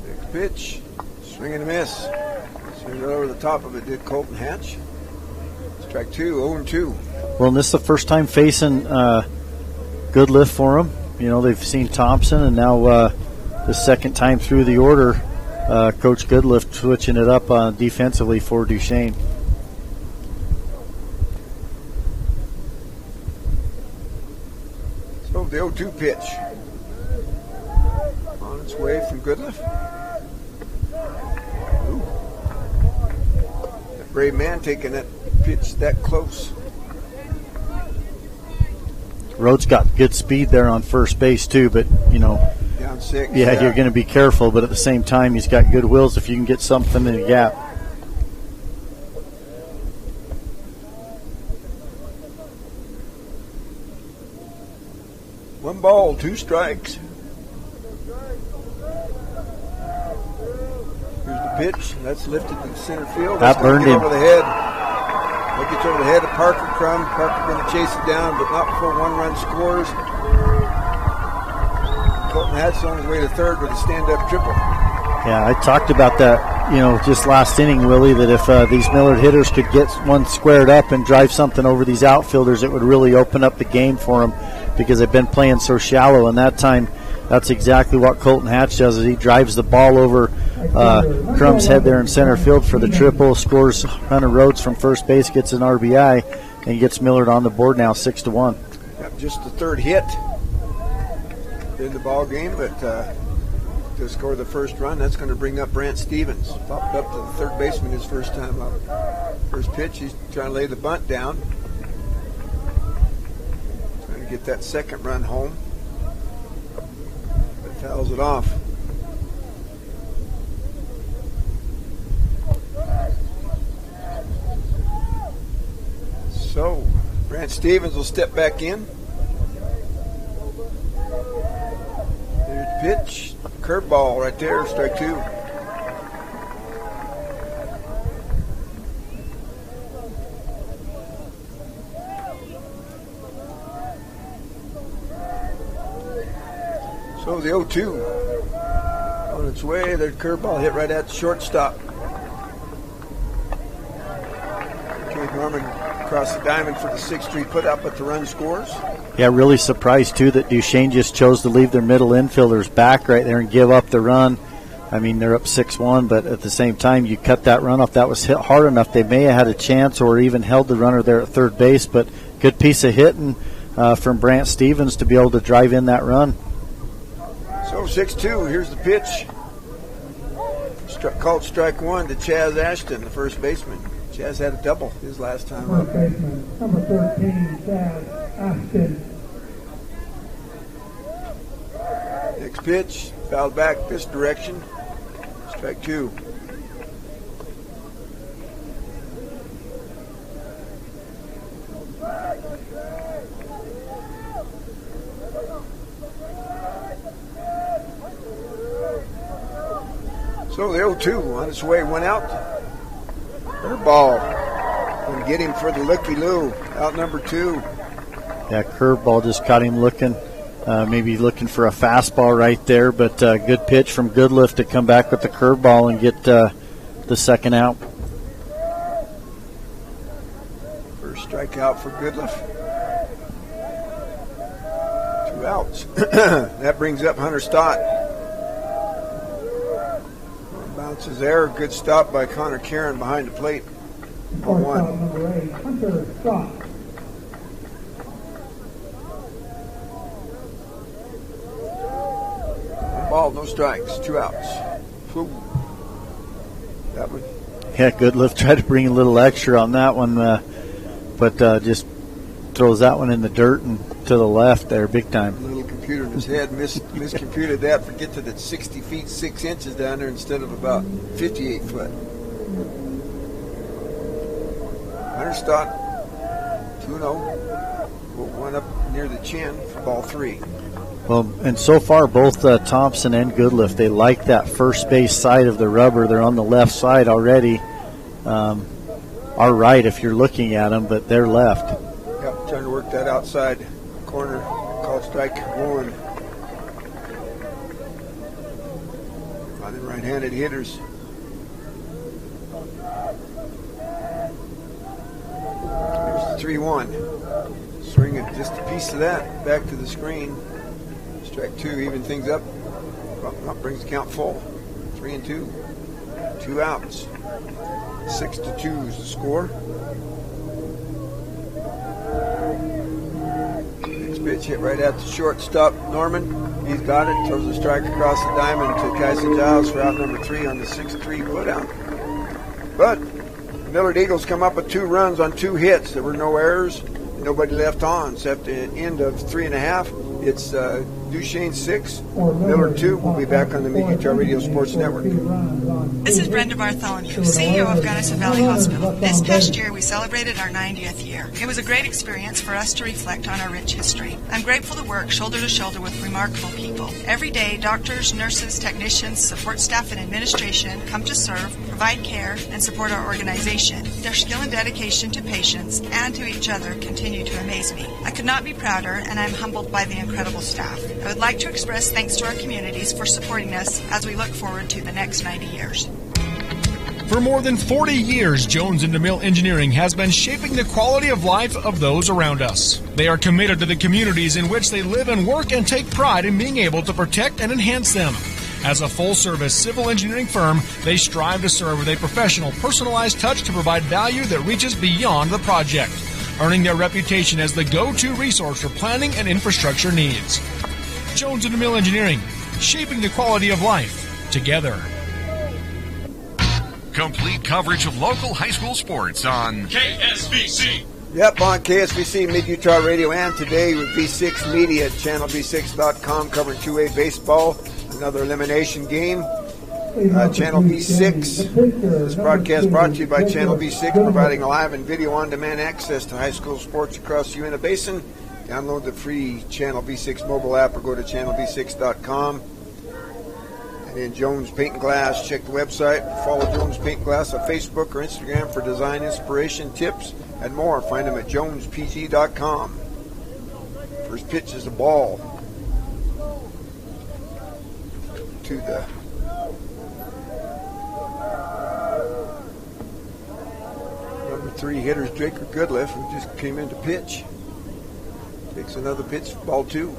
Next pitch, swing and a miss. Swing right over the top of it did Colton Hatch. Strike 2, 0-2. Well, and this is the first time facing Goodliff for him. You know, they've seen Thompson, and now the second time through the order, Coach Goodliff switching it up defensively for Duchesne. So the 0-2 pitch. On its way from Goodliff. Ooh. That brave man taking that pitch that close. Rhodes got good speed there on first base too, but you know, down 6. Yeah, you're going to be careful, but at the same time, he's got good wheels if you can get something in the gap. One ball, 2 strikes. Here's the pitch. That's lifted to center field. That burned him over the head. Look at over the head of Parker Crum. Parker going to chase it down, but not before 1 run scores. Colton Hatch on his way to third with a stand-up triple. Yeah, I talked about that, just last inning, Willie, that if these Millard hitters could get one squared up and drive something over these outfielders, it would really open up the game for them because they've been playing so shallow. And that time, that's exactly what Colton Hatch does, is he drives the ball over Crum's head there in center field for the triple, scores Hunter Rhodes from first base, gets an RBI, and gets Millard on the board now 6-1. Yep, just the third hit in the ball game, but to score the first run, that's going to bring up Brant Stevens. Popped up to the third baseman his first time up. First pitch, he's trying to lay the bunt down. Trying to get that second run home. But fouls it off. So, Brant Stevens will step back in. There's the pitch. Curveball right there, strike two. So the 0-2 on its way. The curveball hit right at the shortstop. Cade Norman across the diamond for the 6-3 put up, but the run scores. Yeah, really surprised, too, that Duchesne just chose to leave their middle infielders back right there and give up the run. I mean, they're up 6-1, but at the same time, you cut that run off. That was hit hard enough. They may have had a chance or even held the runner there at third base, but good piece of hitting from Brant Stevens to be able to drive in that run. So 6-2, here's the pitch. Called strike one to Chaz Ashton, the first baseman. Chaz had a double his last time up. First baseman, number 13, Chaz Ashton. Next pitch, fouled back this direction. Strike two. So the 0-2 on its way went out. Curveball. Going to get him for the looky-loo. Out number two. Yeah, curveball just got him looking. Maybe looking for a fastball right there, but good pitch from Goodliff to come back with the curveball and get the second out. First strikeout for Goodliff. 2 outs. That brings up Hunter Stott. Bounces there. Good stop by Connor Karen behind the plate. 1. Number 8, Hunter Stott. Ball, no strikes, 2 outs. Whew. That one. Yeah, Goodliff tried to bring a little extra on that one, but just throws that one in the dirt and to the left there, big time. Little computer in his head miscomputed that. Forget that it's 60 feet 6 inches down there instead of about 58 foot. Hunter Stott, 2-0. One up near the chin for ball 3. Well, and so far both Thompson and Goodliff, they like that first base side of the rubber. They're on the left side already. Are right if you're looking at them, but they're left. Yep, trying to work that outside corner. Called strike one. On the right-handed hitters. Here's the 3-1. Swinging just a piece of that back to the screen. Strike two, even things up. Brings the count full. 3-2. 2 outs. 6-2 is the score. Next pitch hit right at the shortstop. Norman, he's got it. Throws a strike across the diamond to Kyson Giles for out number 3 on the 6-3 putout. But the Millard Eagles come up with 2 runs on 2 hits. There were no errors. Nobody left on except the end of 3.5. It's Duchesne 6, Millard 2. We'll be back on the MegaTar Radio Sports Network. This is Brenda Bartholomew, CEO of Gunnison Valley Hospital. This past year, we celebrated our 90th year. It was a great experience for us to reflect on our rich history. I'm grateful to work shoulder to shoulder with remarkable people. Every day, doctors, nurses, technicians, support staff, and administration come to serve, provide care, and support our organization. Their skill and dedication to patients and to each other continue to amaze me. I could not be prouder, and I'm humbled by the incredible staff. I would like to express thanks to our communities for supporting us as we look forward to the next 90 years. For more than 40 years, Jones & DeMille Engineering has been shaping the quality of life of those around us. They are committed to the communities in which they live and work and take pride in being able to protect and enhance them. As a full-service civil engineering firm, they strive to serve with a professional, personalized touch to provide value that reaches beyond the project, earning their reputation as the go-to resource for planning and infrastructure needs. Jones & DeMille Engineering, shaping the quality of life together. Complete coverage of local high school sports on KSBC. Yep, on KSBC, Mid-Utah Radio, and today with V6 Media at channelv6.com, covering 2A baseball, another elimination game. Channel V6. This broadcast brought to you by Channel V6, providing live and video on-demand access to high school sports across the Uinta Basin. Download the free Channel V6 mobile app or go to channelv6.com. And then Jones Paint and Glass. Check the website. Follow Jones Paint and Glass on Facebook or Instagram for design inspiration, tips, and more. Find them at jonespg.com. First pitch is the ball to the number 3 hitter, Draker Goodliff, who just came in to pitch. Takes another pitch, ball 2.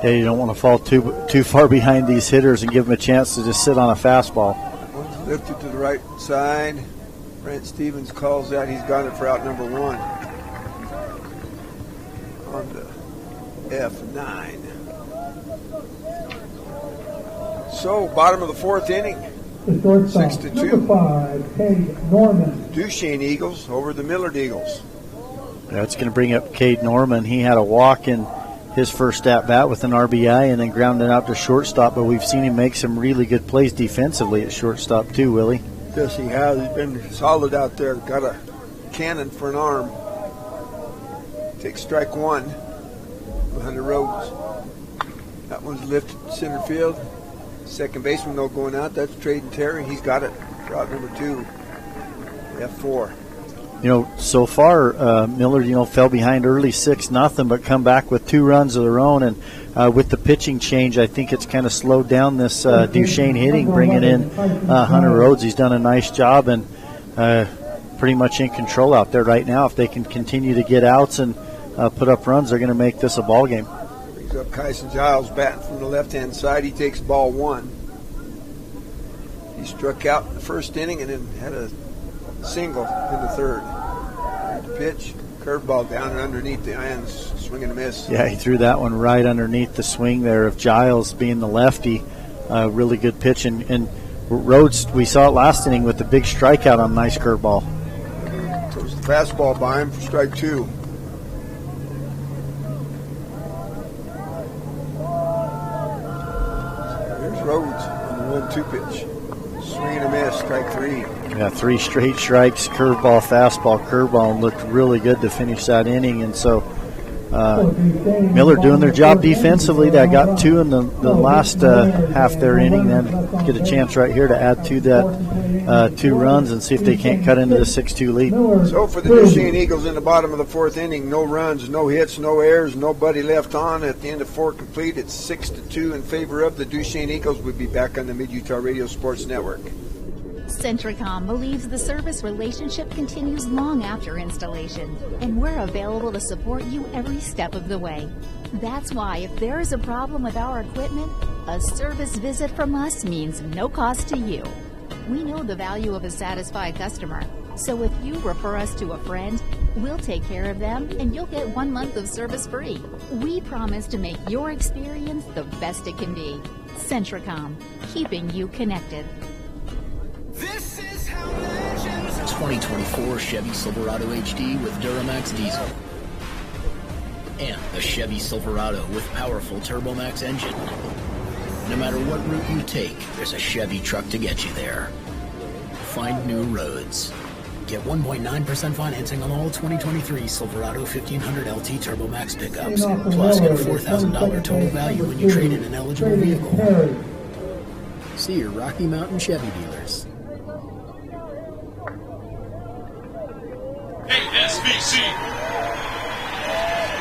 Yeah, you don't want to fall too far behind these hitters and give them a chance to just sit on a fastball. One's lifted to the right side. Brent Stevens calls that. He's got it for out number 1 on the F9. So, bottom of the 4th inning. 6-2. Number 5, Cade Norman. Duchesne Eagles over the Millard Eagles. That's going to bring up Cade Norman. He had a walk in his first at-bat with an RBI and then grounded out to shortstop, but we've seen him make some really good plays defensively at shortstop too, Willie. Yes, he has. He's been solid out there. Got a cannon for an arm. Takes strike 1 behind the Rhodes. That one's lifted to center field. Second baseman, though, going out. That's Traden Terry. He's got it for out number 2. F4. So far, Millard, fell behind early 6-0, but come back with 2 runs of their own. And with the pitching change, I think it's kind of slowed down this Duchesne hitting, bringing in Hunter Rhodes. He's done a nice job and pretty much in control out there right now. If they can continue to get outs and put up runs, they're going to make this a ball game. Brings up Kyson Giles batting from the left-hand side. He takes ball 1. He struck out in the first inning and then had a single in the third. The pitch, curveball down and underneath the irons, swing and a miss. Yeah, he threw that one right underneath the swing there of Giles being the lefty. Really good pitch. And Rhodes, we saw it last inning with the big strikeout on a nice curveball. Throws the fastball by him for strike 2. There's Rhodes on the 1-2 pitch. Swing and a miss, strike 3. Yeah, 3 straight strikes, curveball, fastball, curveball, and looked really good to finish that inning. And so Millard doing their job defensively. They got 2 in the last half their inning, then get a chance right here to add to that 2 runs and see if they can't cut into the 6-2 lead. So for the Duchesne Eagles in the bottom of the 4th inning, no runs, no hits, no errors, nobody left on. At the end of 4 complete, it's 6-2 in favor of the Duchesne Eagles. We'll be back on the Mid-Utah Radio Sports Network. Centricom believes the service relationship continues long after installation, and we're available to support you every step of the way. That's why if there is a problem with our equipment, a service visit from us means no cost to you. We know the value of a satisfied customer, so if you refer us to a friend, we'll take care of them and you'll get 1 month of service free. We promise to make your experience the best it can be. Centricom, keeping you connected. 2024 Chevy Silverado HD with Duramax diesel. And the Chevy Silverado with powerful TurboMax engine. No matter what route you take, there's a Chevy truck to get you there. Find new roads. Get 1.9% financing on all 2023 Silverado 1500 LT TurboMax pickups. Plus, get a $4,000 total value when you trade in an eligible vehicle. See your Rocky Mountain Chevy dealers. ASVC.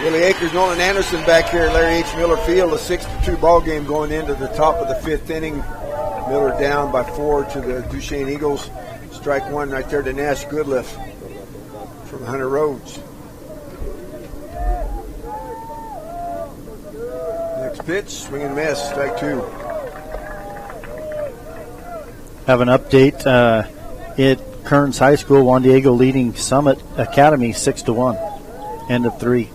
Willie Akers, Nolan Anderson back here at Larry H. Miller Field. A 6-2 ball game going into the top of the 5th inning. Miller down by 4 to the Duchesne Eagles. Strike one right there to Nash Goodliff from Hunter Rhodes. Next pitch, swing and miss, strike 2. Have an update at Kearns High School. Juan Diego leading Summit Academy 6-1. End of 3.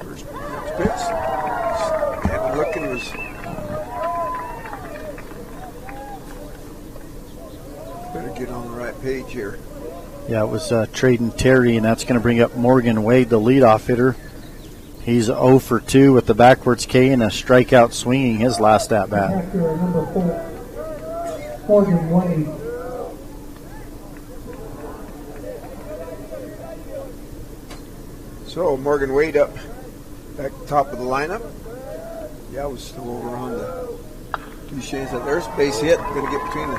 Next pitch. And looking was better get on the right page here. Yeah, it was Traden Terry, and that's going to bring up Morgan Wade, the leadoff hitter. He's 0 for 2 with the backwards K and a strikeout swinging his last at bat. After number 4, Morgan Wade. So Morgan Wade up back top of the lineup. Yeah, was still over on the Duchesne's. There's a base hit. Going to get between the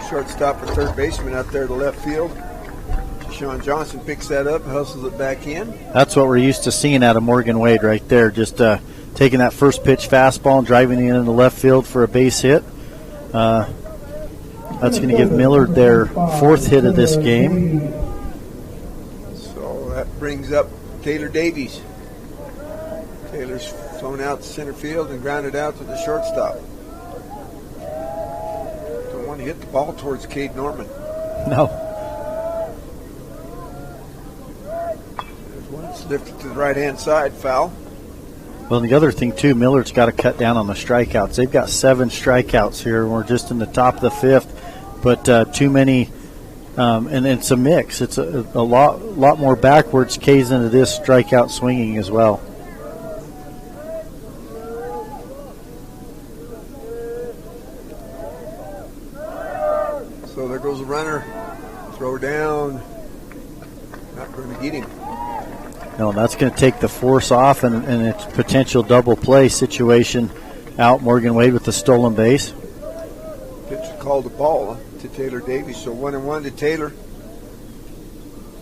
shortstop and third baseman out there to left field. Sean Johnson picks that up, hustles it back in. That's what we're used to seeing out of Morgan Wade right there. Just taking that first pitch fastball and driving it into left field for a base hit. That's going to give Millard their 4th hit of this game. So that brings up Taylor Davies. Taylor's flown out to center field and grounded out to the shortstop. Don't want to hit the ball towards Cade Norman. No. It's lifted to the right-hand side, foul. Well, the other thing, too, Millard's got to cut down on the strikeouts. They've got 7 strikeouts here. We're just in the top of the 5th, but too many, and it's a mix. It's a lot more backwards K's into this strikeout swinging as well. So there goes the runner. Throw down. Not going to get him. No, that's going to take the force off and its potential double play situation out. Morgan Wade with the stolen base. Pitcher called the ball to Taylor Davies. So 1-1 to Taylor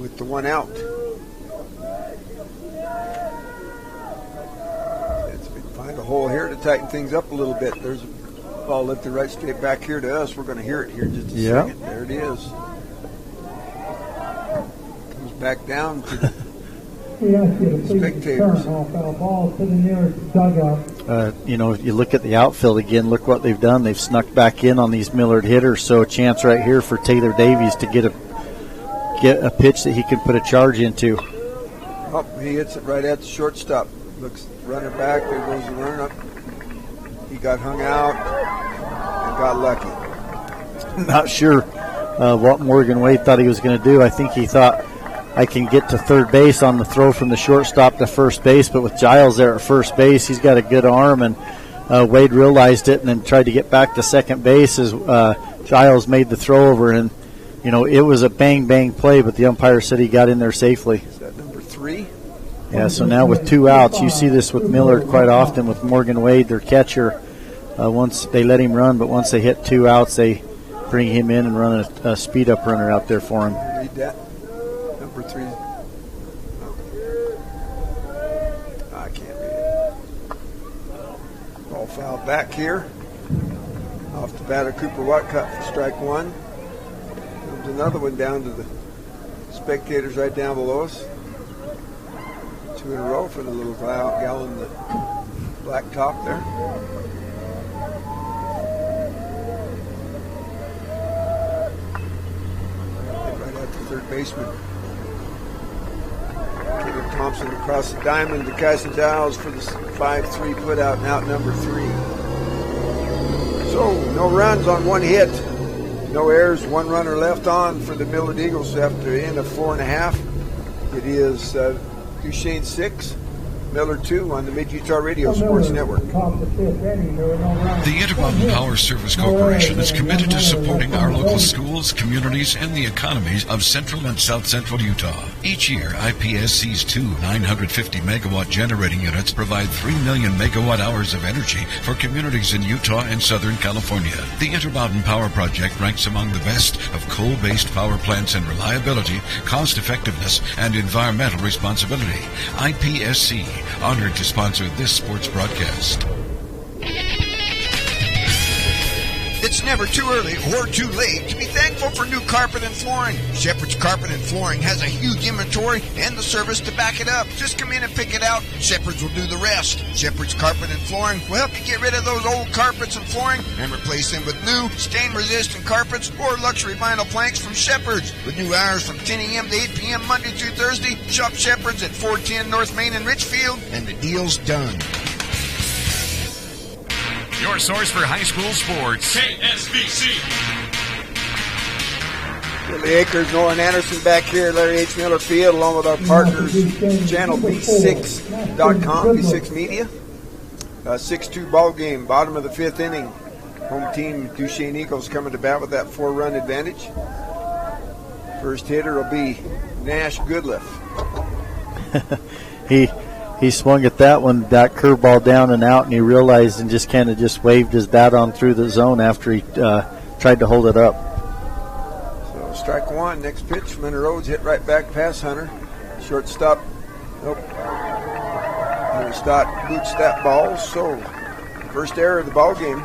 with the 1 out. If we can find a hole here to tighten things up a little bit. There's a ball lifted right straight back here to us. We're going to hear it here in just a second. There it is. Comes back down to the spectators. If you look at the outfield again, look what they've done. They've snuck back in on these Millard hitters. So a chance right here for Taylor Davies to get a pitch that he can put a charge into. Oh, he hits it right at the shortstop. Looks runner back. There goes the runner up. He got hung out and got lucky. Not sure what Morgan Wade thought he was going to do. I think he thought, I can get to third base on the throw from the shortstop to first base, but with Giles there at first base, he's got a good arm, and Wade realized it and then tried to get back to second base as Giles made the throw over, and it was a bang play, but the umpire said he got in there safely. Is that number 3? Yeah, so now with 2 outs, you see this with Millard quite often with Morgan Wade, their catcher. Once they let him run, but once they hit 2 outs, they bring him in and run a speed-up runner out there for him. Read that. Number 3. I can't read it. Ball fouled back here. Off the batter, Cooper Watcott for strike 1. Comes another one down to the spectators right down below us. 2 in a row for the little gal in the black top there. Right at the third baseman. Caleb Thompson across the diamond to Kyson Giles for the 5-3 put out and out number 3. So no runs on 1 hit. No errors, 1 runner left on for the Millard Eagles after the end of 4 1/2. It is Duchesne 6, Millard 2 on the Mid-Utah Radio Sports Network. The Intermountain Power Service Corporation is committed to supporting our local schools, communities, and the economies of central and south central Utah. Each year, IPSC's two 950-megawatt generating units provide 3 million megawatt hours of energy for communities in Utah and Southern California. The Intermountain Power Project ranks among the best of coal-based power plants in reliability, cost-effectiveness, and environmental responsibility. IPSC, honored to sponsor this sports broadcast. It's never too early or too late to be thankful for new carpet and flooring. Shepherd's Carpet and Flooring has a huge inventory and the service to back it up. Just come in and pick it out. Shepherd's will do the rest. Shepherd's Carpet and Flooring will help you get rid of those old carpets and flooring and replace them with new, stain-resistant carpets or luxury vinyl planks from Shepherd's. With new hours from 10 a.m. to 8 p.m. Monday through Thursday, shop Shepherd's at 410 North Main in Richfield, and the deal's done. Your source for high school sports. KSBC. Billy Akers, Nolan Anderson back here at Larry H. Miller Field, along with our partners, channel B6.com, B6 Media. 6-2 ball game, bottom of the 5th inning. Home team Duchesne Eagles coming to bat with that 4-run advantage. First hitter will be Nash Goodliff. He swung at that one, that curveball down and out, and he realized and just kind of just waved his bat on through the zone after he tried to hold it up. So strike one, next pitch from Hunter Rhodes, hit right back past Hunter. Shortstop, nope. Hunter Stott boots that ball, so first error of the ball game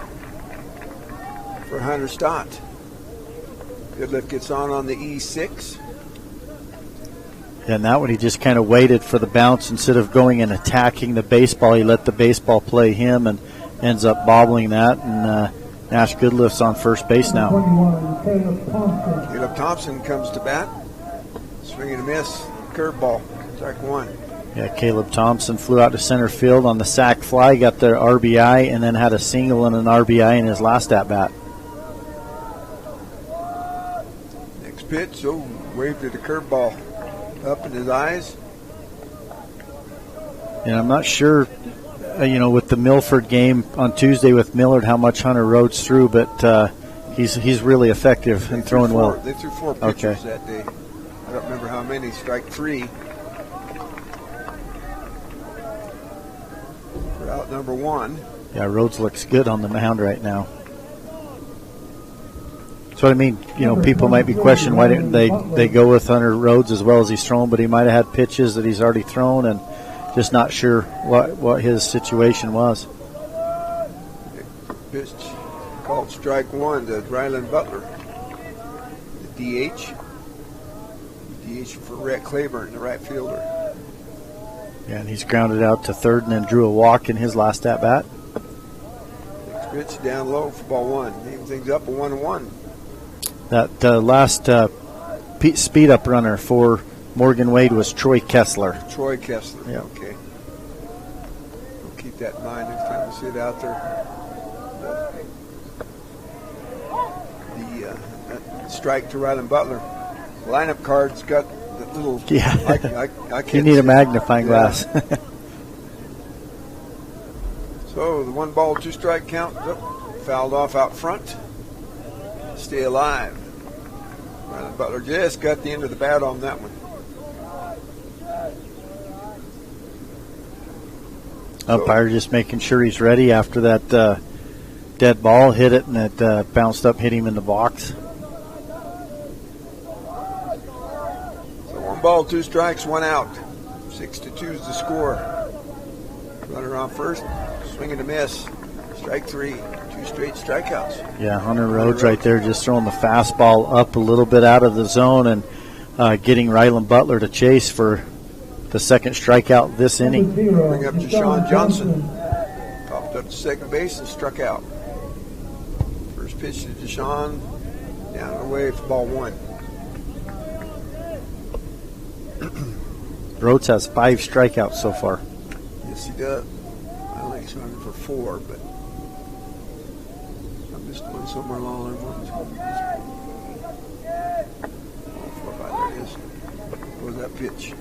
for Hunter Stott. Goodliff gets on the E6. And that one he just kind of waited for the bounce instead of going and attacking the baseball. He let the baseball play him and ends up bobbling that. And Nash Goodliff's on first base now. Caleb Thompson comes to bat. Swing and a miss. Curveball. Strike one. Yeah, Caleb Thompson flew out to center field on the sac fly, got the RBI, and then had a single and an RBI in his last at-bat. Next pitch. Oh, waved at a curveball. Up in his eyes. And I'm not sure, with the Milford game on Tuesday with Millard, how much Hunter Rhodes threw, but he's really effective and throwing well. They threw 4 pitchers that day. I don't remember how many. Strike 3. For out number 1. Yeah, Rhodes looks good on the mound right now. So I mean, people might be questioning why didn't they go with Hunter Rhodes as well as he's thrown, but he might have had pitches that he's already thrown and just not sure what his situation was. Pitch called strike one to Ryland Butler. The DH. DH for Rhett Claiborne, the right fielder. Yeah, and he's grounded out to third and then drew a walk in his last at-bat. Next pitch down low for ball one. Even things up a 1-1. That last speed-up runner for Morgan Wade was Troy Kessler. Troy Kessler, yeah. Okay. We'll keep that in mind next time we see it out there. The strike to Ryland Butler. Lineup card's got that little... Yeah, I can't you need a magnifying glass. So the 1-2 strike count. Fouled off out front. Stay alive. Ryland Butler just got the end of the bat on that one. Umpire just making sure he's ready after that dead ball hit it and it bounced up, hit him in the box. So 1-2 strikes, 1 out. 6-2 is the score. Runner on first, swing and a miss. Strike 3. 2 straight strikeouts. Yeah, Hunter Rhodes right there just throwing the fastball up a little bit out of the zone and getting Ryland Butler to chase for the second strikeout this inning. Bring up Deshaun Johnson. Popped up to second base and struck out. First pitch to Deshaun. Down and away for ball one. Rhodes has 5 strikeouts so far. Yes, he does. I think he's running for 4, but I missed one somewhere along there. 4 by there it is. What was that pitch?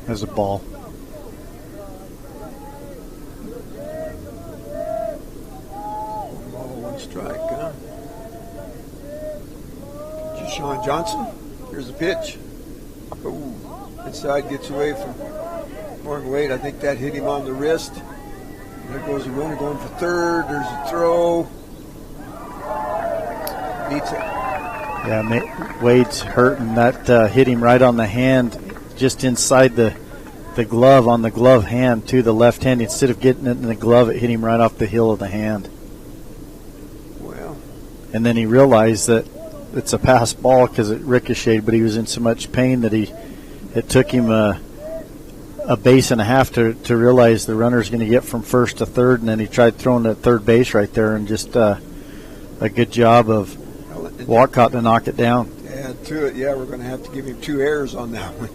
As a ball. One ball, one strike, huh? Duchesne Johnson. Here's the pitch. Ooh, inside gets away from Morgan Wade. I think that hit him on the wrist. There goes the runner going for third. There's a throw. Beats it. Yeah, Wade's hurting. That hit him right on the hand, just inside the glove, on the glove hand to the left hand. Instead of getting it in the glove, it hit him right off the heel of the hand. Well. And then he realized that it's a pass ball because it ricocheted, but he was in so much pain that it took him a base and a half to realize the runner's going to get from first to third, and then he tried throwing at third base right there, and just a good job of Walcott to knock it down. Add to it, yeah, we're going to have to give him 2 errors on that one.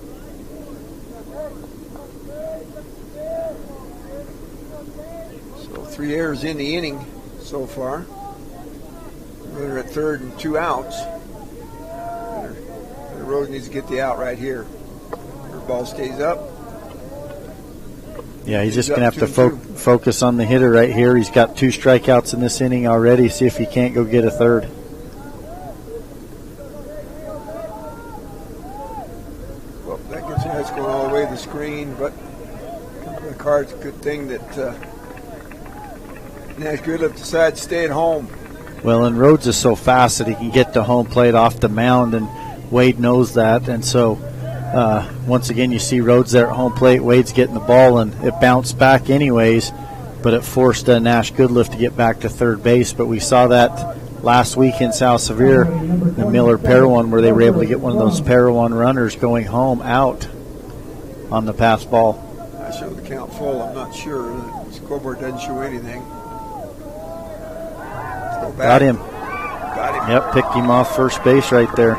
So 3 errors in the inning so far. Runner at third and 2 outs. The Rose needs to get the out right here. Her ball stays up. Yeah, he's just going to have to focus on the hitter right here. He's got 2 strikeouts in this inning already. See if he can't go get a third. Well, that's going all the way to the screen, but the card's a good thing that Nash Goodliff decides to stay at home. Well, and Rhodes is so fast that he can get to home plate off the mound, and Wade knows that. And so once again, you see Rhodes there at home plate. Wade's getting the ball, and it bounced back anyways, but it forced Nash Goodliff to get back to third base. But we saw that last week in South Sevier, the Millard Parowan, where they were able to get one of those Parowan runners going home out on the pass ball. I showed the count full. I'm not sure. The scoreboard doesn't show anything. Got him. Got him. Yep, picked him off first base right there.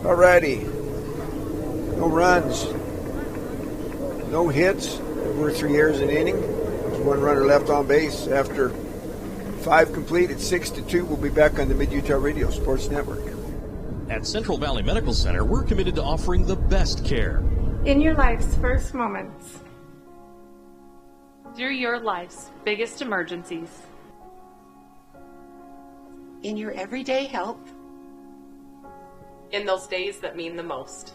Alrighty. No runs. No hits. We're 3 errors in inning. There's 1 runner left on base after 5 complete. It's 6-2. We'll be back on the Mid-Utah Radio Sports Network. At Central Valley Medical Center, we're committed to offering the best care. In your life's first moments. Through your life's biggest emergencies. In your everyday help. In those days that mean the most.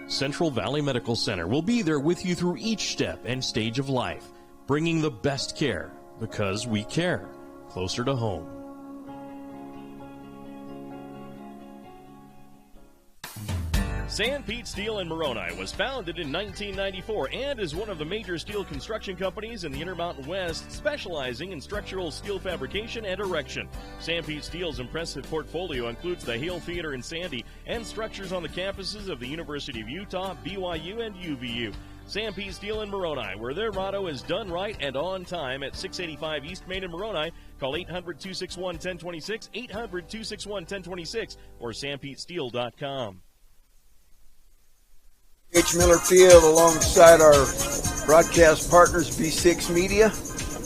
Central Valley Medical Center will be there with you through each step and stage of life, bringing the best care because we care, closer to home. San Pete Steel in Moroni was founded in 1994 and is one of the major steel construction companies in the Intermountain West, specializing in structural steel fabrication and erection. San Pete Steel's impressive portfolio includes the Hale Theater in Sandy and structures on the campuses of the University of Utah, BYU, and UVU. San Pete Steel in Moroni, where their motto is done right and on time, at 685 East Main in Moroni. Call 800-261-1026, 800-261-1026, or sanpetesteel.com. H. Miller Field alongside our broadcast partners, B6 Media,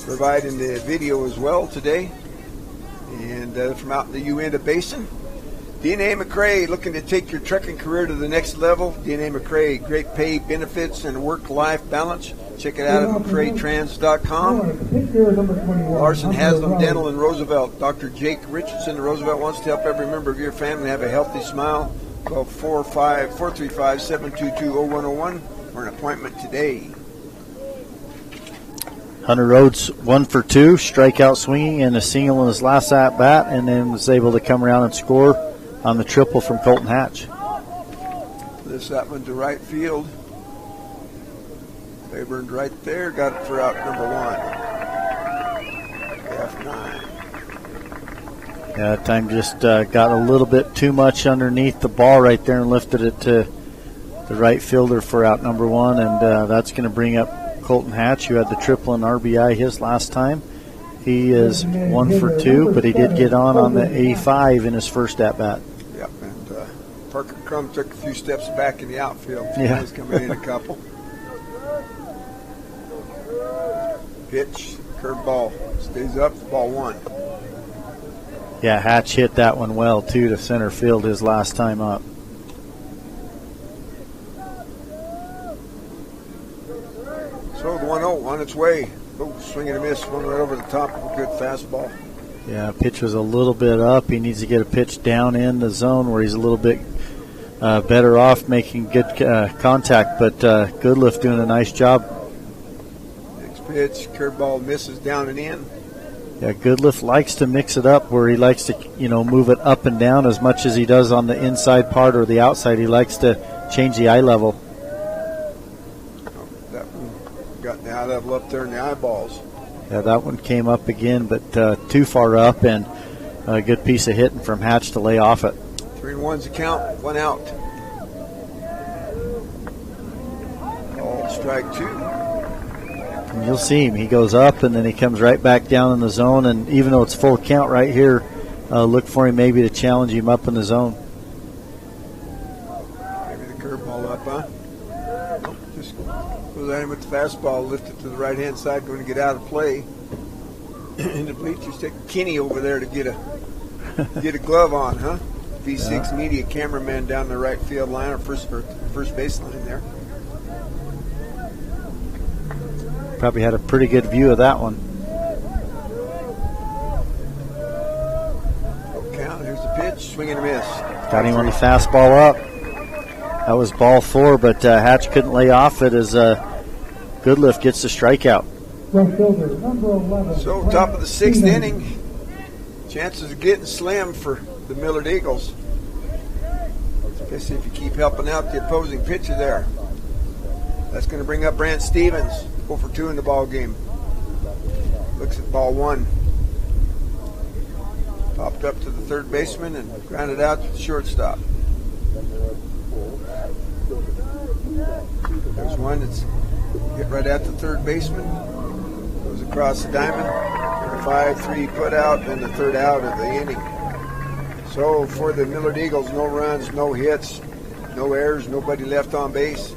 providing the video as well today. And from out in the Uinta Basin, DNA McRae, looking to take your trucking career to the next level. DNA McRae, great pay, benefits, and work-life balance. Check it out at McRaeTrans.com. Larson Haslam Dental in Roosevelt. Dr. Jake Richardson in Roosevelt wants to help every member of your family have a healthy smile. Call 435-722-0101 for an appointment today. Hunter Rhodes 1 for 2, strikeout swinging and a single in his last at bat, and then was able to come around and score on the triple from Colton Hatch. That one to right field. They burned right there, got it for out number 1. F9. Yeah, that time just got a little bit too much underneath the ball right there and lifted it to the right fielder for out number 1, and that's going to bring up Colton Hatch, who had the triple and RBI his last time. He is 1 for 2, but he did get on the 85 in his first at-bat. Yep, and Parker Crum took a few steps back in the outfield. Yeah. He's coming in a couple. Pitch, curveball, stays up, ball 1. Yeah, Hatch hit that one well, too, to center field his last time up. So the 1-0 on its way. Oh, swing and a miss, one right over the top of a good fastball. Yeah, pitch was a little bit up. He needs to get a pitch down in the zone where he's a little bit better off making good contact, but Goodliff doing a nice job. Next pitch, curveball misses down and in. Yeah, Goodliff likes to mix it up where he likes to, move it up and down as much as he does on the inside part or the outside. He likes to change the eye level. That one got the eye level up there in the eyeballs. Yeah, that one came up again, but too far up, and a good piece of hitting from Hatch to lay off it. 3-1's the count, 1 out. Called strike 2. And you'll see him. He goes up, and then he comes right back down in the zone, and even though it's full count right here, look for him maybe to challenge him up in the zone. Maybe the curveball up, huh? Nope, just goes at him with the fastball, lift it to the right-hand side, going to get out of play. And the bleachers take Kenny over there to get a glove on, huh? V6 Media cameraman down the right field line, or first base line there. Probably had a pretty good view of that one. Count, here's the pitch, swing and a miss. Got him on the fastball up. That was ball 4, but Hatch couldn't lay off it as Goodliff gets the strikeout. So top of the 6th inning, chances of getting slim for the Millard Eagles. Especially if you keep helping out the opposing pitcher there. That's going to bring up Brant Stevens, 0 for 2 in the ball game. Looks at ball 1. Popped up to the third baseman and grounded out to the shortstop. There's one that's hit right at the third baseman. Goes across the diamond. 5-3 put out, and the third out of the inning. So for the Millard Eagles, no runs, no hits, no errors, nobody left on base.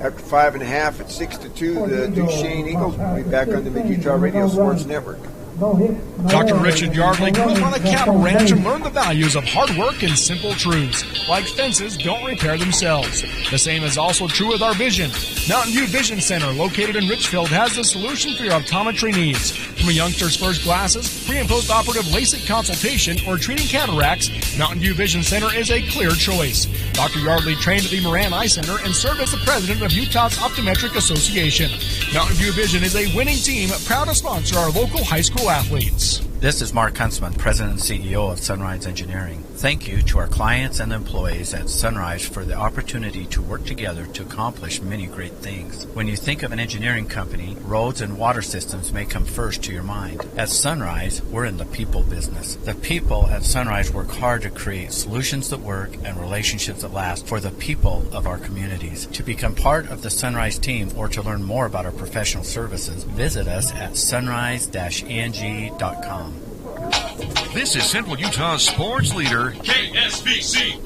After 5.5 at 6-2, the Duchesne Eagles will be back on the Mid-Utah Radio Sports Network. Dr. Richard Yardley grew up on a cattle ranch and learned the values of hard work and simple truths, like fences don't repair themselves. The same is also true with our vision. Mountain View Vision Center, located in Richfield, has the solution for your optometry needs. From a youngster's first glasses, pre- and post-operative LASIK consultation, or treating cataracts, Mountain View Vision Center is a clear choice. Dr. Yardley trained at the Moran Eye Center and served as the president of Utah's Optometric Association. Mountain View Vision is a winning team, proud to sponsor our local high school athletes. This is Mark Huntsman, President and CEO of Sunrise Engineering. Thank you to our clients and employees at Sunrise for the opportunity to work together to accomplish many great things. When you think of an engineering company, roads and water systems may come first to your mind. At Sunrise, we're in the people business. The people at Sunrise work hard to create solutions that work and relationships that last for the people of our communities. To become part of the Sunrise team or to learn more about our professional services, visit us at sunrise-eng.com. This is Central Utah's sports leader, KSBC.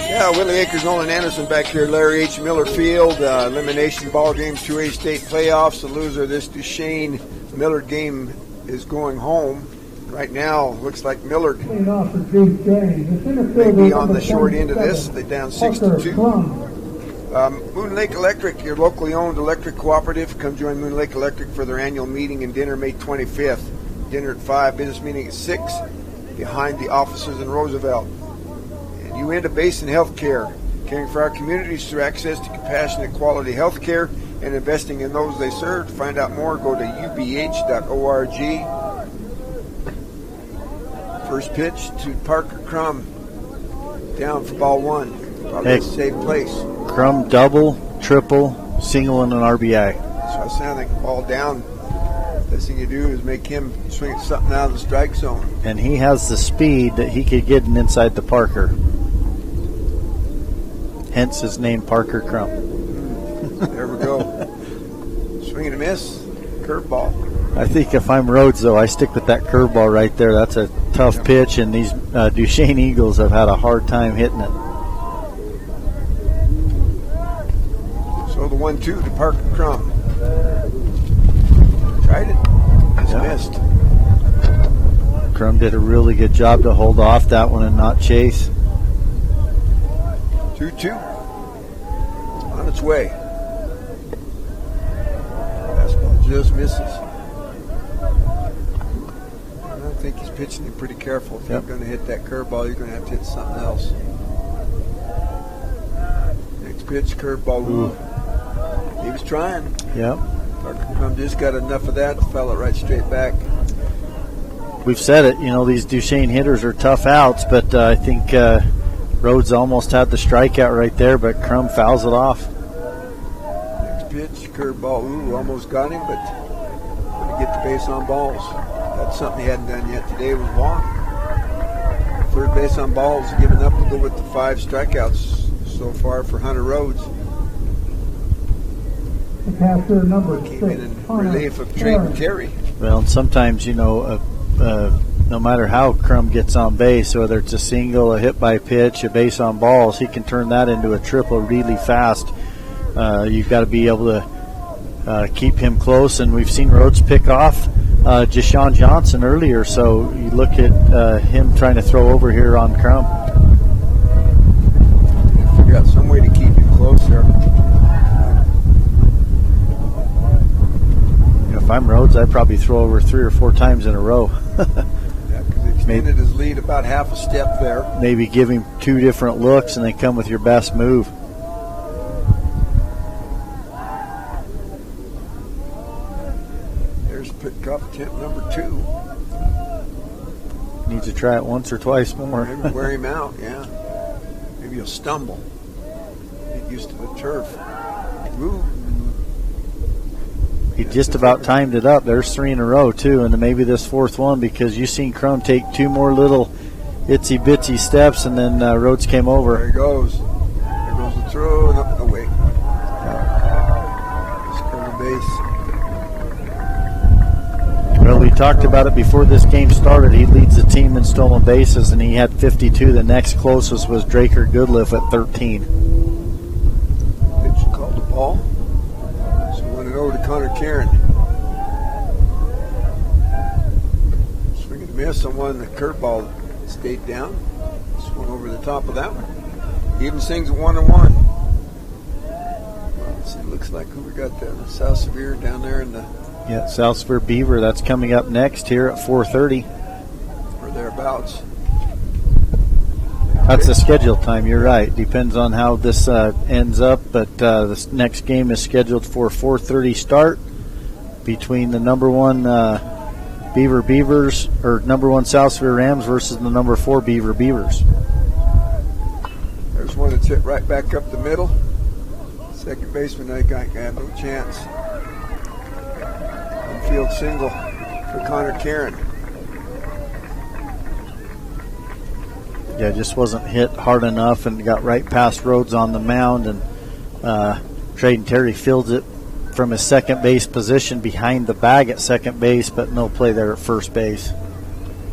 Yeah, Willie Akers, Nolan Anderson back here, Larry H. Miller Field. Elimination ball games, 2A state playoffs. The loser of this Duchesne Millard game is going home. Right now, looks like Millard may be on the short end of this. They're down 6-2. Moon Lake Electric, your locally owned electric cooperative. Come join Moon Lake Electric for their annual meeting and dinner May 25th. Dinner at 5, business meeting at 6, behind the offices in Roosevelt. And Uinta Basin Healthcare, caring for our communities through access to compassionate quality health care and investing in those they serve. To find out more, go to ubh.org. First pitch to Parker Crum, down for ball 1. Probably a safe place. Crum double, triple, single, and an RBI. So I sound like ball down. Best thing you do is make him swing something out of the strike zone. And he has the speed that he could get inside the Parker. Hence his name, Parker Crum. There we go. Swing and a miss. Curveball. I think if I'm Rhodes, though, I stick with that curveball right there. That's a tough pitch, and these Duchesne Eagles have had a hard time hitting it. So the 1-2 to Parker Crum. Tried it. Just missed. Crum did a really good job to hold off that one and not chase. 2-2. On its way. Fastball just misses. I think he's pitching it pretty careful. If you're going to hit that curveball, you're going to have to hit something else. Next pitch, curveball. Ooh. He was trying. Yep. Parker Crum just got enough of that to foul it right straight back. We've said it, these Duchesne hitters are tough outs, but I think Rhodes almost had the strikeout right there, but Crum fouls it off. Next pitch, curveball. Ooh, almost got him, but going to get the base on balls. That's something he hadn't done yet today was walk. Third base on balls, giving up to go with the 5 strikeouts so far for Hunter Rhodes. Passer number 6. Came in relief of Drayton Terry. Well, and sometimes, no matter how Crum gets on base, whether it's a single, a hit by pitch, a base on balls, he can turn that into a triple really fast. You've got to be able to keep him close, and we've seen Rhodes pick off Deshaun Johnson earlier, so you look at him trying to throw over here on Crum. Figure out some way to keep him close there. If I'm Rhodes, I'd probably throw over 3 or 4 times in a row. Yeah, because he extended his lead about half a step there. Maybe give him 2 different looks and then come with your best move. There's pickup attempt number 2. Needs to try it once or twice more. Maybe wear him out, yeah. Maybe he'll stumble. Get used to the turf. Ooh. He just about timed it up. There's 3 in a row, too, and then maybe this 4th one, because you've seen Crum take 2 more little itsy-bitsy steps, and then Rhodes came over. There he goes. There goes the throw, and up the way. Stolen base. Well, we talked about it before this game started. He leads the team in stolen bases, and he had 52. The next closest was Draker Goodliff at 13. Pitch called the ball. Over to Connor Karen. Swing and miss on one. The curveball stayed down. Swung over the top of that one. Even sings 1-1. Well, it looks like who we got there. South Severe down there in the. Yeah, South Severe Beaver. That's coming up next here at 4:30. Or thereabouts. That's the scheduled time. You're right. Depends on how this ends up, but this next game is scheduled for 4:30 start between the number 1 Beaver Beavers, or number 1 South Severe Rams versus the number 4 Beaver Beavers. There's one that's hit right back up the middle. Second baseman, I got no chance. Infield single for Connor Karen. Yeah, just wasn't hit hard enough and got right past Rhodes on the mound, and Drayton Terry fields it from his second base position behind the bag at second base, but no play there at first base.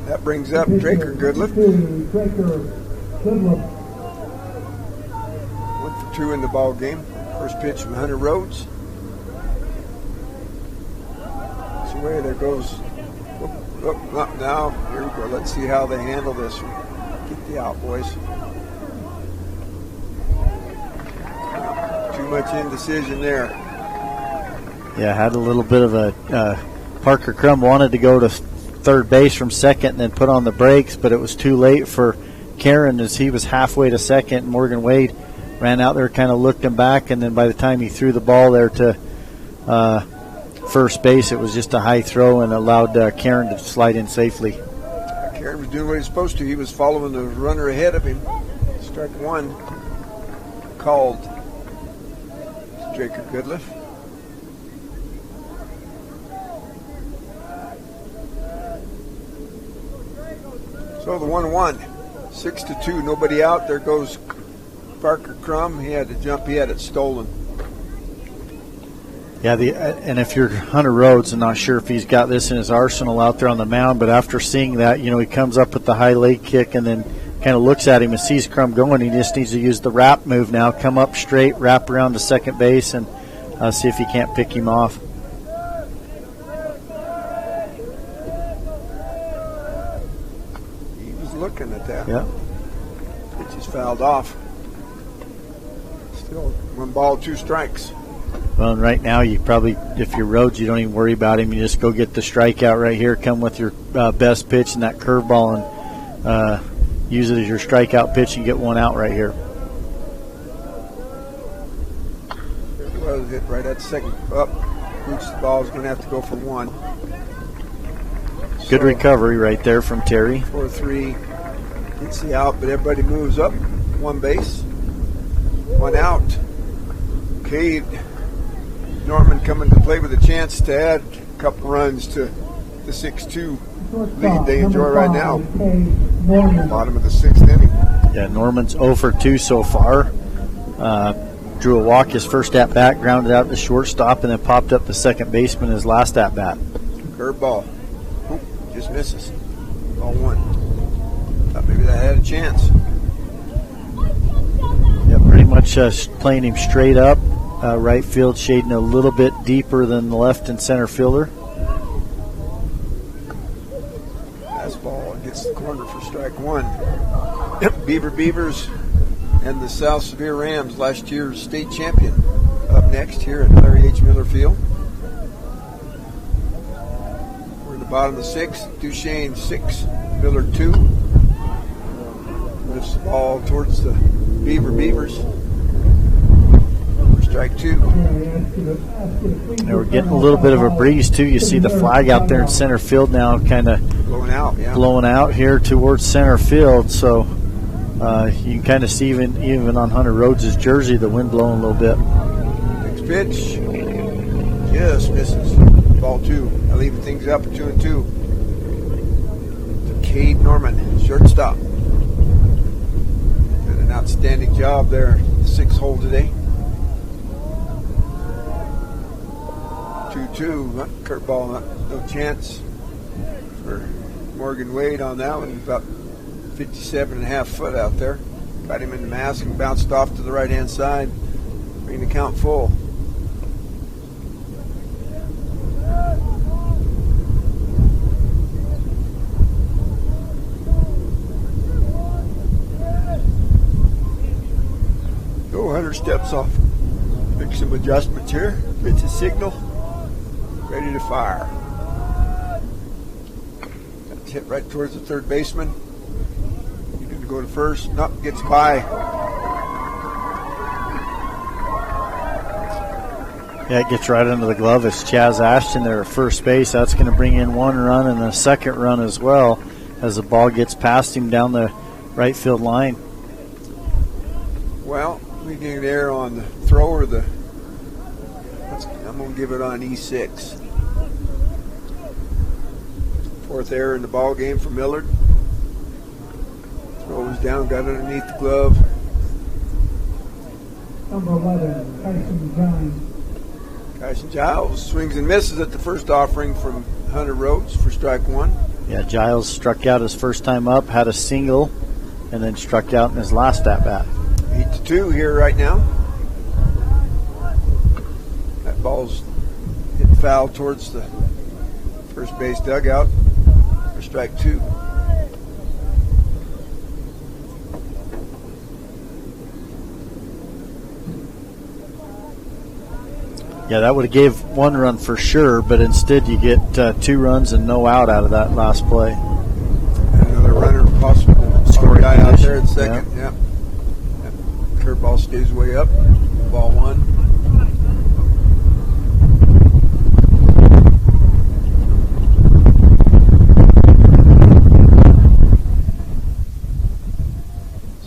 That brings up Draker Goodliff. 1 for 2 in the ball game. First pitch from Hunter Rhodes. It's away. There goes. Up now. Here we go. Let's see how they handle this one. Get the out, boys. Too much indecision there. Yeah, had a little bit of a Parker Crum wanted to go to third base from second and then put on the brakes, but it was too late for Karen as he was halfway to second. Morgan Wade ran out there, kind of looked him back, and then by the time he threw the ball there to first base, it was just a high throw and allowed Karen to slide in safely. Karen was doing what he was supposed to. He was following the runner ahead of him. Strike 1 called. Draker Goodliff. So the 1-1, 6-2, nobody out. There goes Parker Crum. He had to jump. He had it stolen. Yeah, and if you're Hunter Rhodes, I'm not sure if he's got this in his arsenal out there on the mound, but after seeing that, he comes up with the high leg kick and then kind of looks at him and sees Crum going. He just needs to use the wrap move now, come up straight, wrap around to second base, and see if he can't pick him off. that. Yeah. Pitch is fouled off. Still 1 ball, 2 strikes. Well, and right now, you probably, if you're Rhodes, you don't even worry about him. You just go get the strikeout right here, come with your best pitch and that curveball, and use it as your strikeout pitch and get 1 out right here. Well, hit right at the second. Up. Boots the ball is going to have to go for 1. Good recovery right there from Terry. 4-3. Gets the out, but everybody moves up. 1 base. 1 out. Cade Norman coming to play with a chance to add a couple runs to the 6-2 lead they enjoy right now. Bottom of the 6th inning. Yeah, Norman's 0 for 2 so far. Drew a walk his first at bat, grounded out to shortstop, and then popped up the second baseman his last at bat. Curveball. Just misses. Ball 1. Thought maybe that had a chance. Yeah, pretty much playing him straight up. Right field shading a little bit deeper than the left and center fielder. Fastball gets the corner for strike 1. Beavers and the South Severe Rams, last year's state champion, up next here at Larry H. Miller Field. We're in the bottom of the 6th. Duchesne 6, Millard 2. Lifts the ball towards the Beavers. For strike 2. And we're getting a little bit of a breeze too. You see the flag out there in center field now, kind of blowing out here towards center field. So you can kind of see even on Hunter Rhodes' jersey, the wind blowing a little bit. Next pitch, just misses. Ball 2. I'll leave things up at 2-2. To Cade Norman, shortstop. Did an outstanding job there, 6th hole today. 2-2, curveball, no chance for Morgan Wade on that one. About 57.5 foot out there. Got him in the mask and bounced off to the right-hand side. Bring the count full. Go, Hunter steps off. Make some adjustments here. Pitch a signal. Ready to fire. That's hit right towards the third baseman. He's going to go to first. Nope, gets by. Yeah, it gets right under the glove. It's Chaz Ashton there at first base. That's going to bring in 1 run and a second run as well as the ball gets past him down the right field line. Well, we get there on the thrower. I'm going to give it on E6. 4th error in the ball game for Millard. Throw was down, got underneath the glove. Number 11, Tyson Giles. Tyson Giles swings and misses at the first offering from Hunter Rhodes for strike 1. Yeah, Giles struck out his first time up, had a single, and then struck out in his last at bat. 8-2 here right now. That ball's hit foul towards the first base dugout for strike 2. Yeah, that would have gave 1 run for sure, but instead you get 2 runs and no out of that last play. Another runner, possible scoring guy out there at second. Yeah. Curveball stays way up. Ball 1.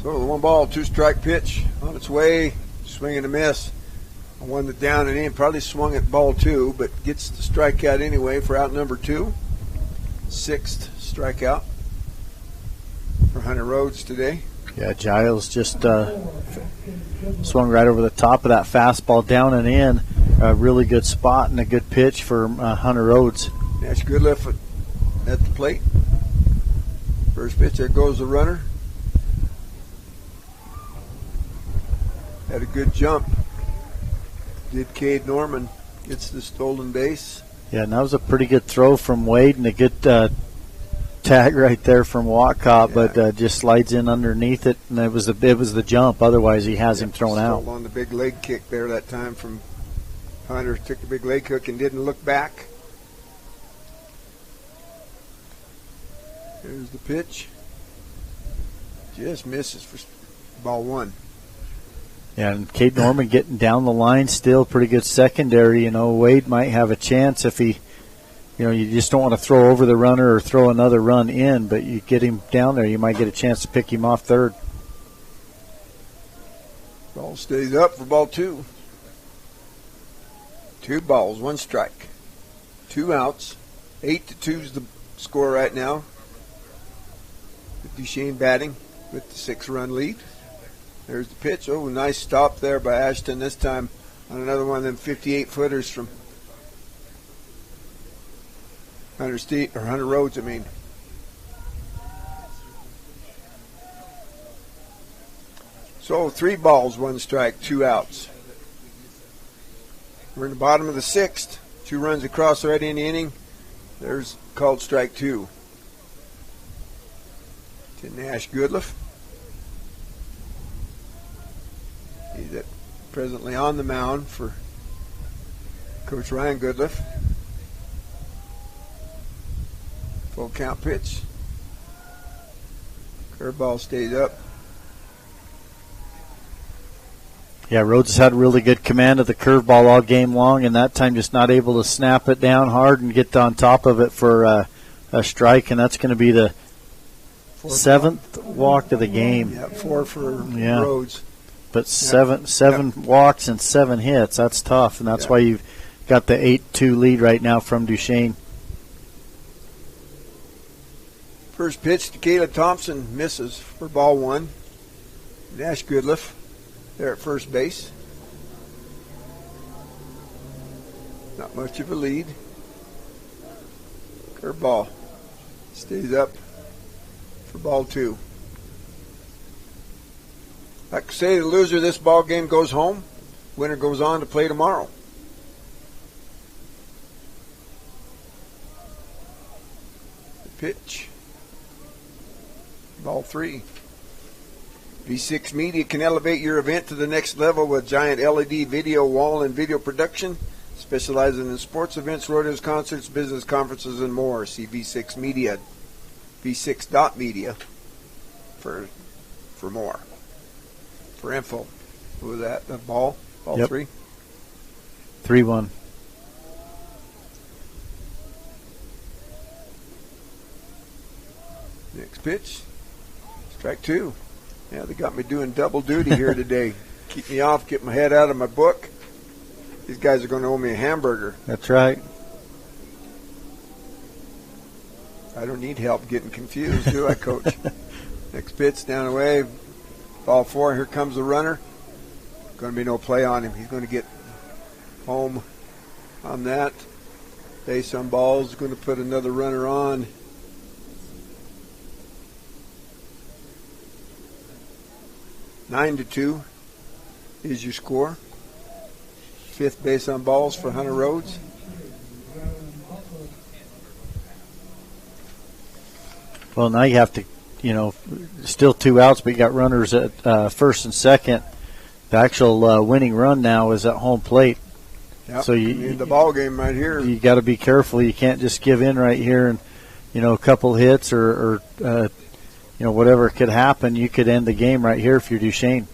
So the 1 ball, 2 strike pitch on its way, swing and a miss. One that down and in, probably swung at ball 2, but gets the strikeout anyway for out number 2. 6th strikeout for Hunter Rhodes today. Yeah, Giles just swung right over the top of that fastball down and in. A really good spot and a good pitch for Hunter Rhodes. That's a good lift at the plate. First pitch, there goes the runner. Had a good jump. Did Cade Norman. Gets the stolen base. Yeah, and that was a pretty good throw from Wade and a good tag right there from Watcott, but just slides in underneath it, and it was the jump. Otherwise, he has him thrown out. On the big leg kick there that time from Hunter. Took the big leg hook and didn't look back. There's the pitch. Just misses for ball one. Yeah, and Cade Norman getting down the line still. Pretty good secondary. Wade might have a chance if he, you just don't want to throw over the runner or throw another run in, but you get him down there, you might get a chance to pick him off third. Ball stays up for ball two. 2 balls, 1 strike. 2 outs. 8-2 is the score right now. With Duchesne batting with the 6-run lead. There's the pitch. Oh, nice stop there by Ashton this time on another one of them 58-footers from Hunter Rhodes, So 3 balls, 1 strike, 2 outs. We're in the bottom of the 6th. 2 runs across already in the inning. There's called strike 2. To Nash Goodliff. He's presently on the mound for Coach Ryan Goodliff. Full count pitch. Curveball stays up. Yeah, Rhodes has had really good command of the curveball all game long, and that time just not able to snap it down hard and get on top of it for a strike, and that's going to be the 7th walk of the game. Yeah, 4 for Rhodes. But seven walks and 7 hits, that's tough, and that's why you've got the 8-2 lead right now from Duchesne. First pitch to Kayla Thompson misses for ball 1. Nash Goodliff there at first base. Not much of a lead. Curveball stays up for ball 2. Like I say, the loser of this ball game goes home. Winner goes on to play tomorrow. The pitch. Ball 3. V6 Media can elevate your event to the next level with giant LED video wall and video production, specializing in sports events, rodeos, concerts, business conferences, and more. See V6 Media, v6.media for more. For info. What was that? The ball? Ball 3? 3-1. Next pitch. Strike 2. Yeah, they got me doing double duty here today. Keep me off, get my head out of my book. These guys are going to owe me a hamburger. That's right. I don't need help getting confused, do I, Coach? Next pitch, down away. Ball 4, here comes the runner. Going to be no play on him. He's going to get home on that. Base on balls, going to put another runner on. 9-2 is your score. 5th base on balls for Hunter Rhodes. Well, now you have to, still 2 outs, but you got runners at first and second. The actual winning run now is at home plate. Yep. So in the ball game right here, you got to be careful. You can't just give in right here and a couple hits or whatever could happen. You could end the game right here if you're Duchesne.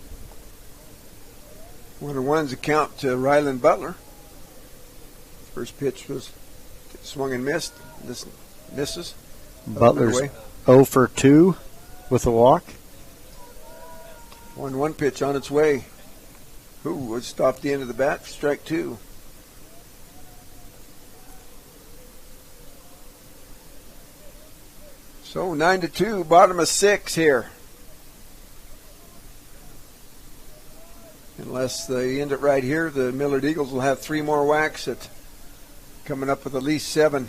1-1's a count to Ryland Butler. First pitch was swung and missed. This misses. Butler's 0 for 2 with a walk. 1-1 pitch on its way. Who would stop the end of the bat? Strike 2. So 9-2, bottom of 6 here. Unless they end it right here, the Millard Eagles will have 3 more whacks at coming up with at least 7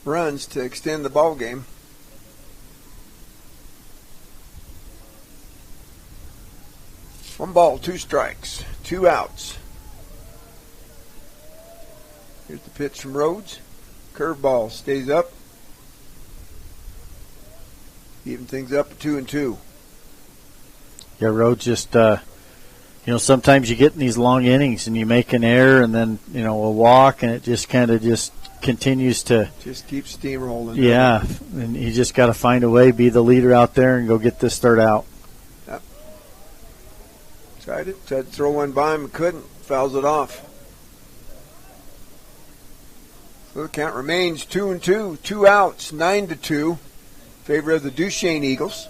runs to extend the ball game. One ball, 2 strikes, 2 outs. Here's the pitch from Rhodes. Curveball stays up. Even things up at 2-2. Yeah, Rhodes just, sometimes you get in these long innings and you make an error and then, a walk, and it just kind of just continues to. Just keep steamrolling. Yeah, and you just got to find a way, be the leader out there, and go get this third out. Yep. Tried to throw one by him, couldn't. Fouls it off. So the count remains 2-2, 2 outs, 9-2, favor of the Duchesne Eagles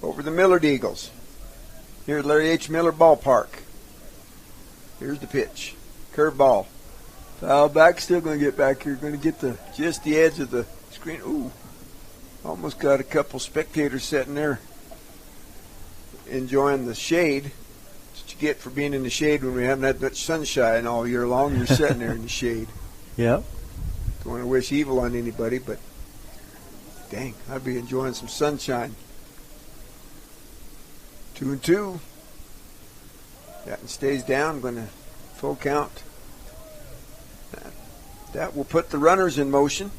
over the Millard Eagles. Here at Larry H. Miller Ballpark. Here's the pitch. Curveball. Foul back, still going to get back here. Going to get just the edge of the screen. Ooh, almost got a couple spectators sitting there enjoying the shade. That's what you get for being in the shade when we haven't had much sunshine all year long. You're sitting there in the shade. Yep. Don't want to wish evil on anybody, but dang, I'd be enjoying some sunshine. 2-2. That stays down. Going to full count. That will put the runners in motion.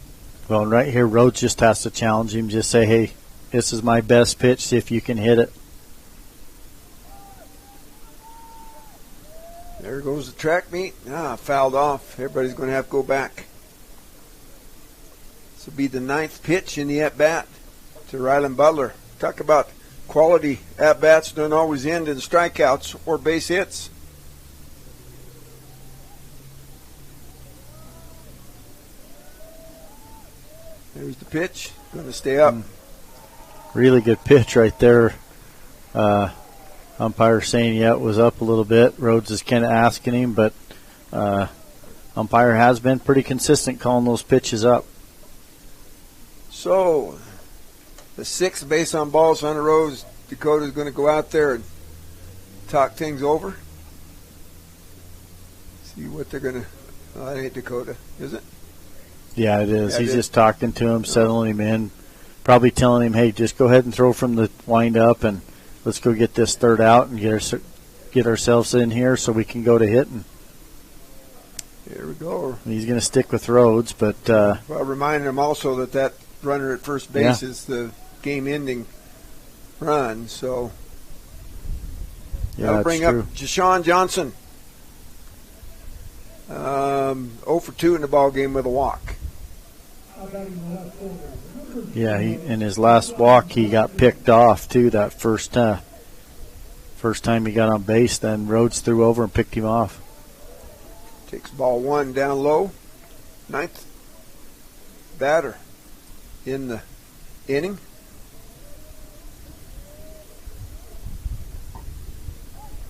Well, right here, Rhodes just has to challenge him. Just say, hey, this is my best pitch. See if you can hit it. There goes the track meet. Fouled off. Everybody's going to have to go back. This will be the 9th pitch in the at-bat to Ryland Butler. Talk about quality at-bats don't always end in strikeouts or base hits. There's the pitch. Going to stay up. Really good pitch right there. Umpire saying, yeah, it was up a little bit. Rhodes is kind of asking him, but umpire has been pretty consistent calling those pitches up. So, the 6th base on balls on the Rose. Dakota's going to go out there and talk things over. See what they're going to. Oh, that ain't Dakota, is it? Yeah, it is. He's just talking to him, settling him in, probably telling him, hey, just go ahead and throw from the wind-up and let's go get this third out and get ourselves in here so we can go to hitting. Here we go. He's going to stick with Rhodes, but well, reminding him also that runner at first base is the game-ending run. So that'll bring up Deshaun Johnson. 0 for 2 in the ball game with a walk. Yeah, in his last walk, he got picked off, too, that first time he got on base. Then Rhodes threw over and picked him off. Takes ball 1 down low. 9th batter in the inning.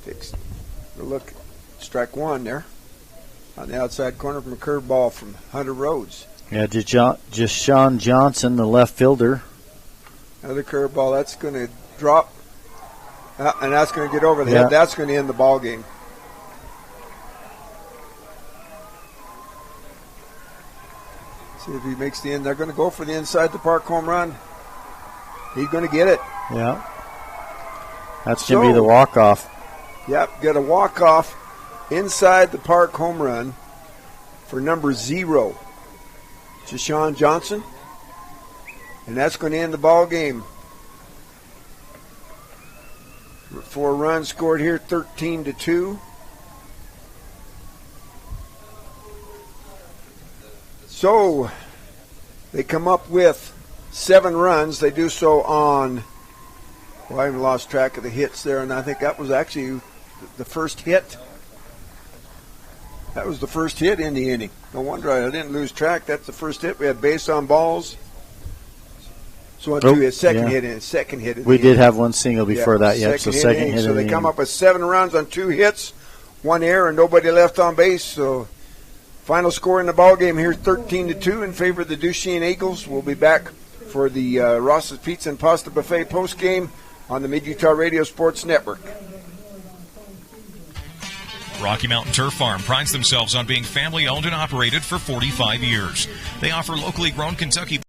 Takes a look. Strike 1 there. On the outside corner from a curveball from Hunter Rhodes. Yeah, just Sean Johnson, the left fielder. Another curveball. That's going to drop, and that's going to get over the head. That's going to end the ball game. See if he makes the end. They're going to go for the inside the park home run. He's going to get it. Yeah. That's going to be the walk-off. Yep, got a walk-off inside the park home run for number 0. Deshaun Johnson, and that's going to end the ball game. 4 runs scored here, 13-2. So they come up with 7 runs. They do so on. Well, I even lost track of the hits there, and I think that was actually the first hit. That was the first hit in the inning. No wonder I didn't lose track. That's the first hit. We had base on balls. So on to his second hit in. Second hit. We did have one single before that. Yep. So second hit. So they come up with 7 runs on 2 hits, 1 error, and nobody left on base. So final score in the ball game here, 13-2 in favor of the Duchesne Eagles. We'll be back for the Ross's Pizza and Pasta Buffet post game on the Mid-Utah Radio Sports Network. Rocky Mountain Turf Farm prides themselves on being family-owned and operated for 45 years. They offer locally grown Kentucky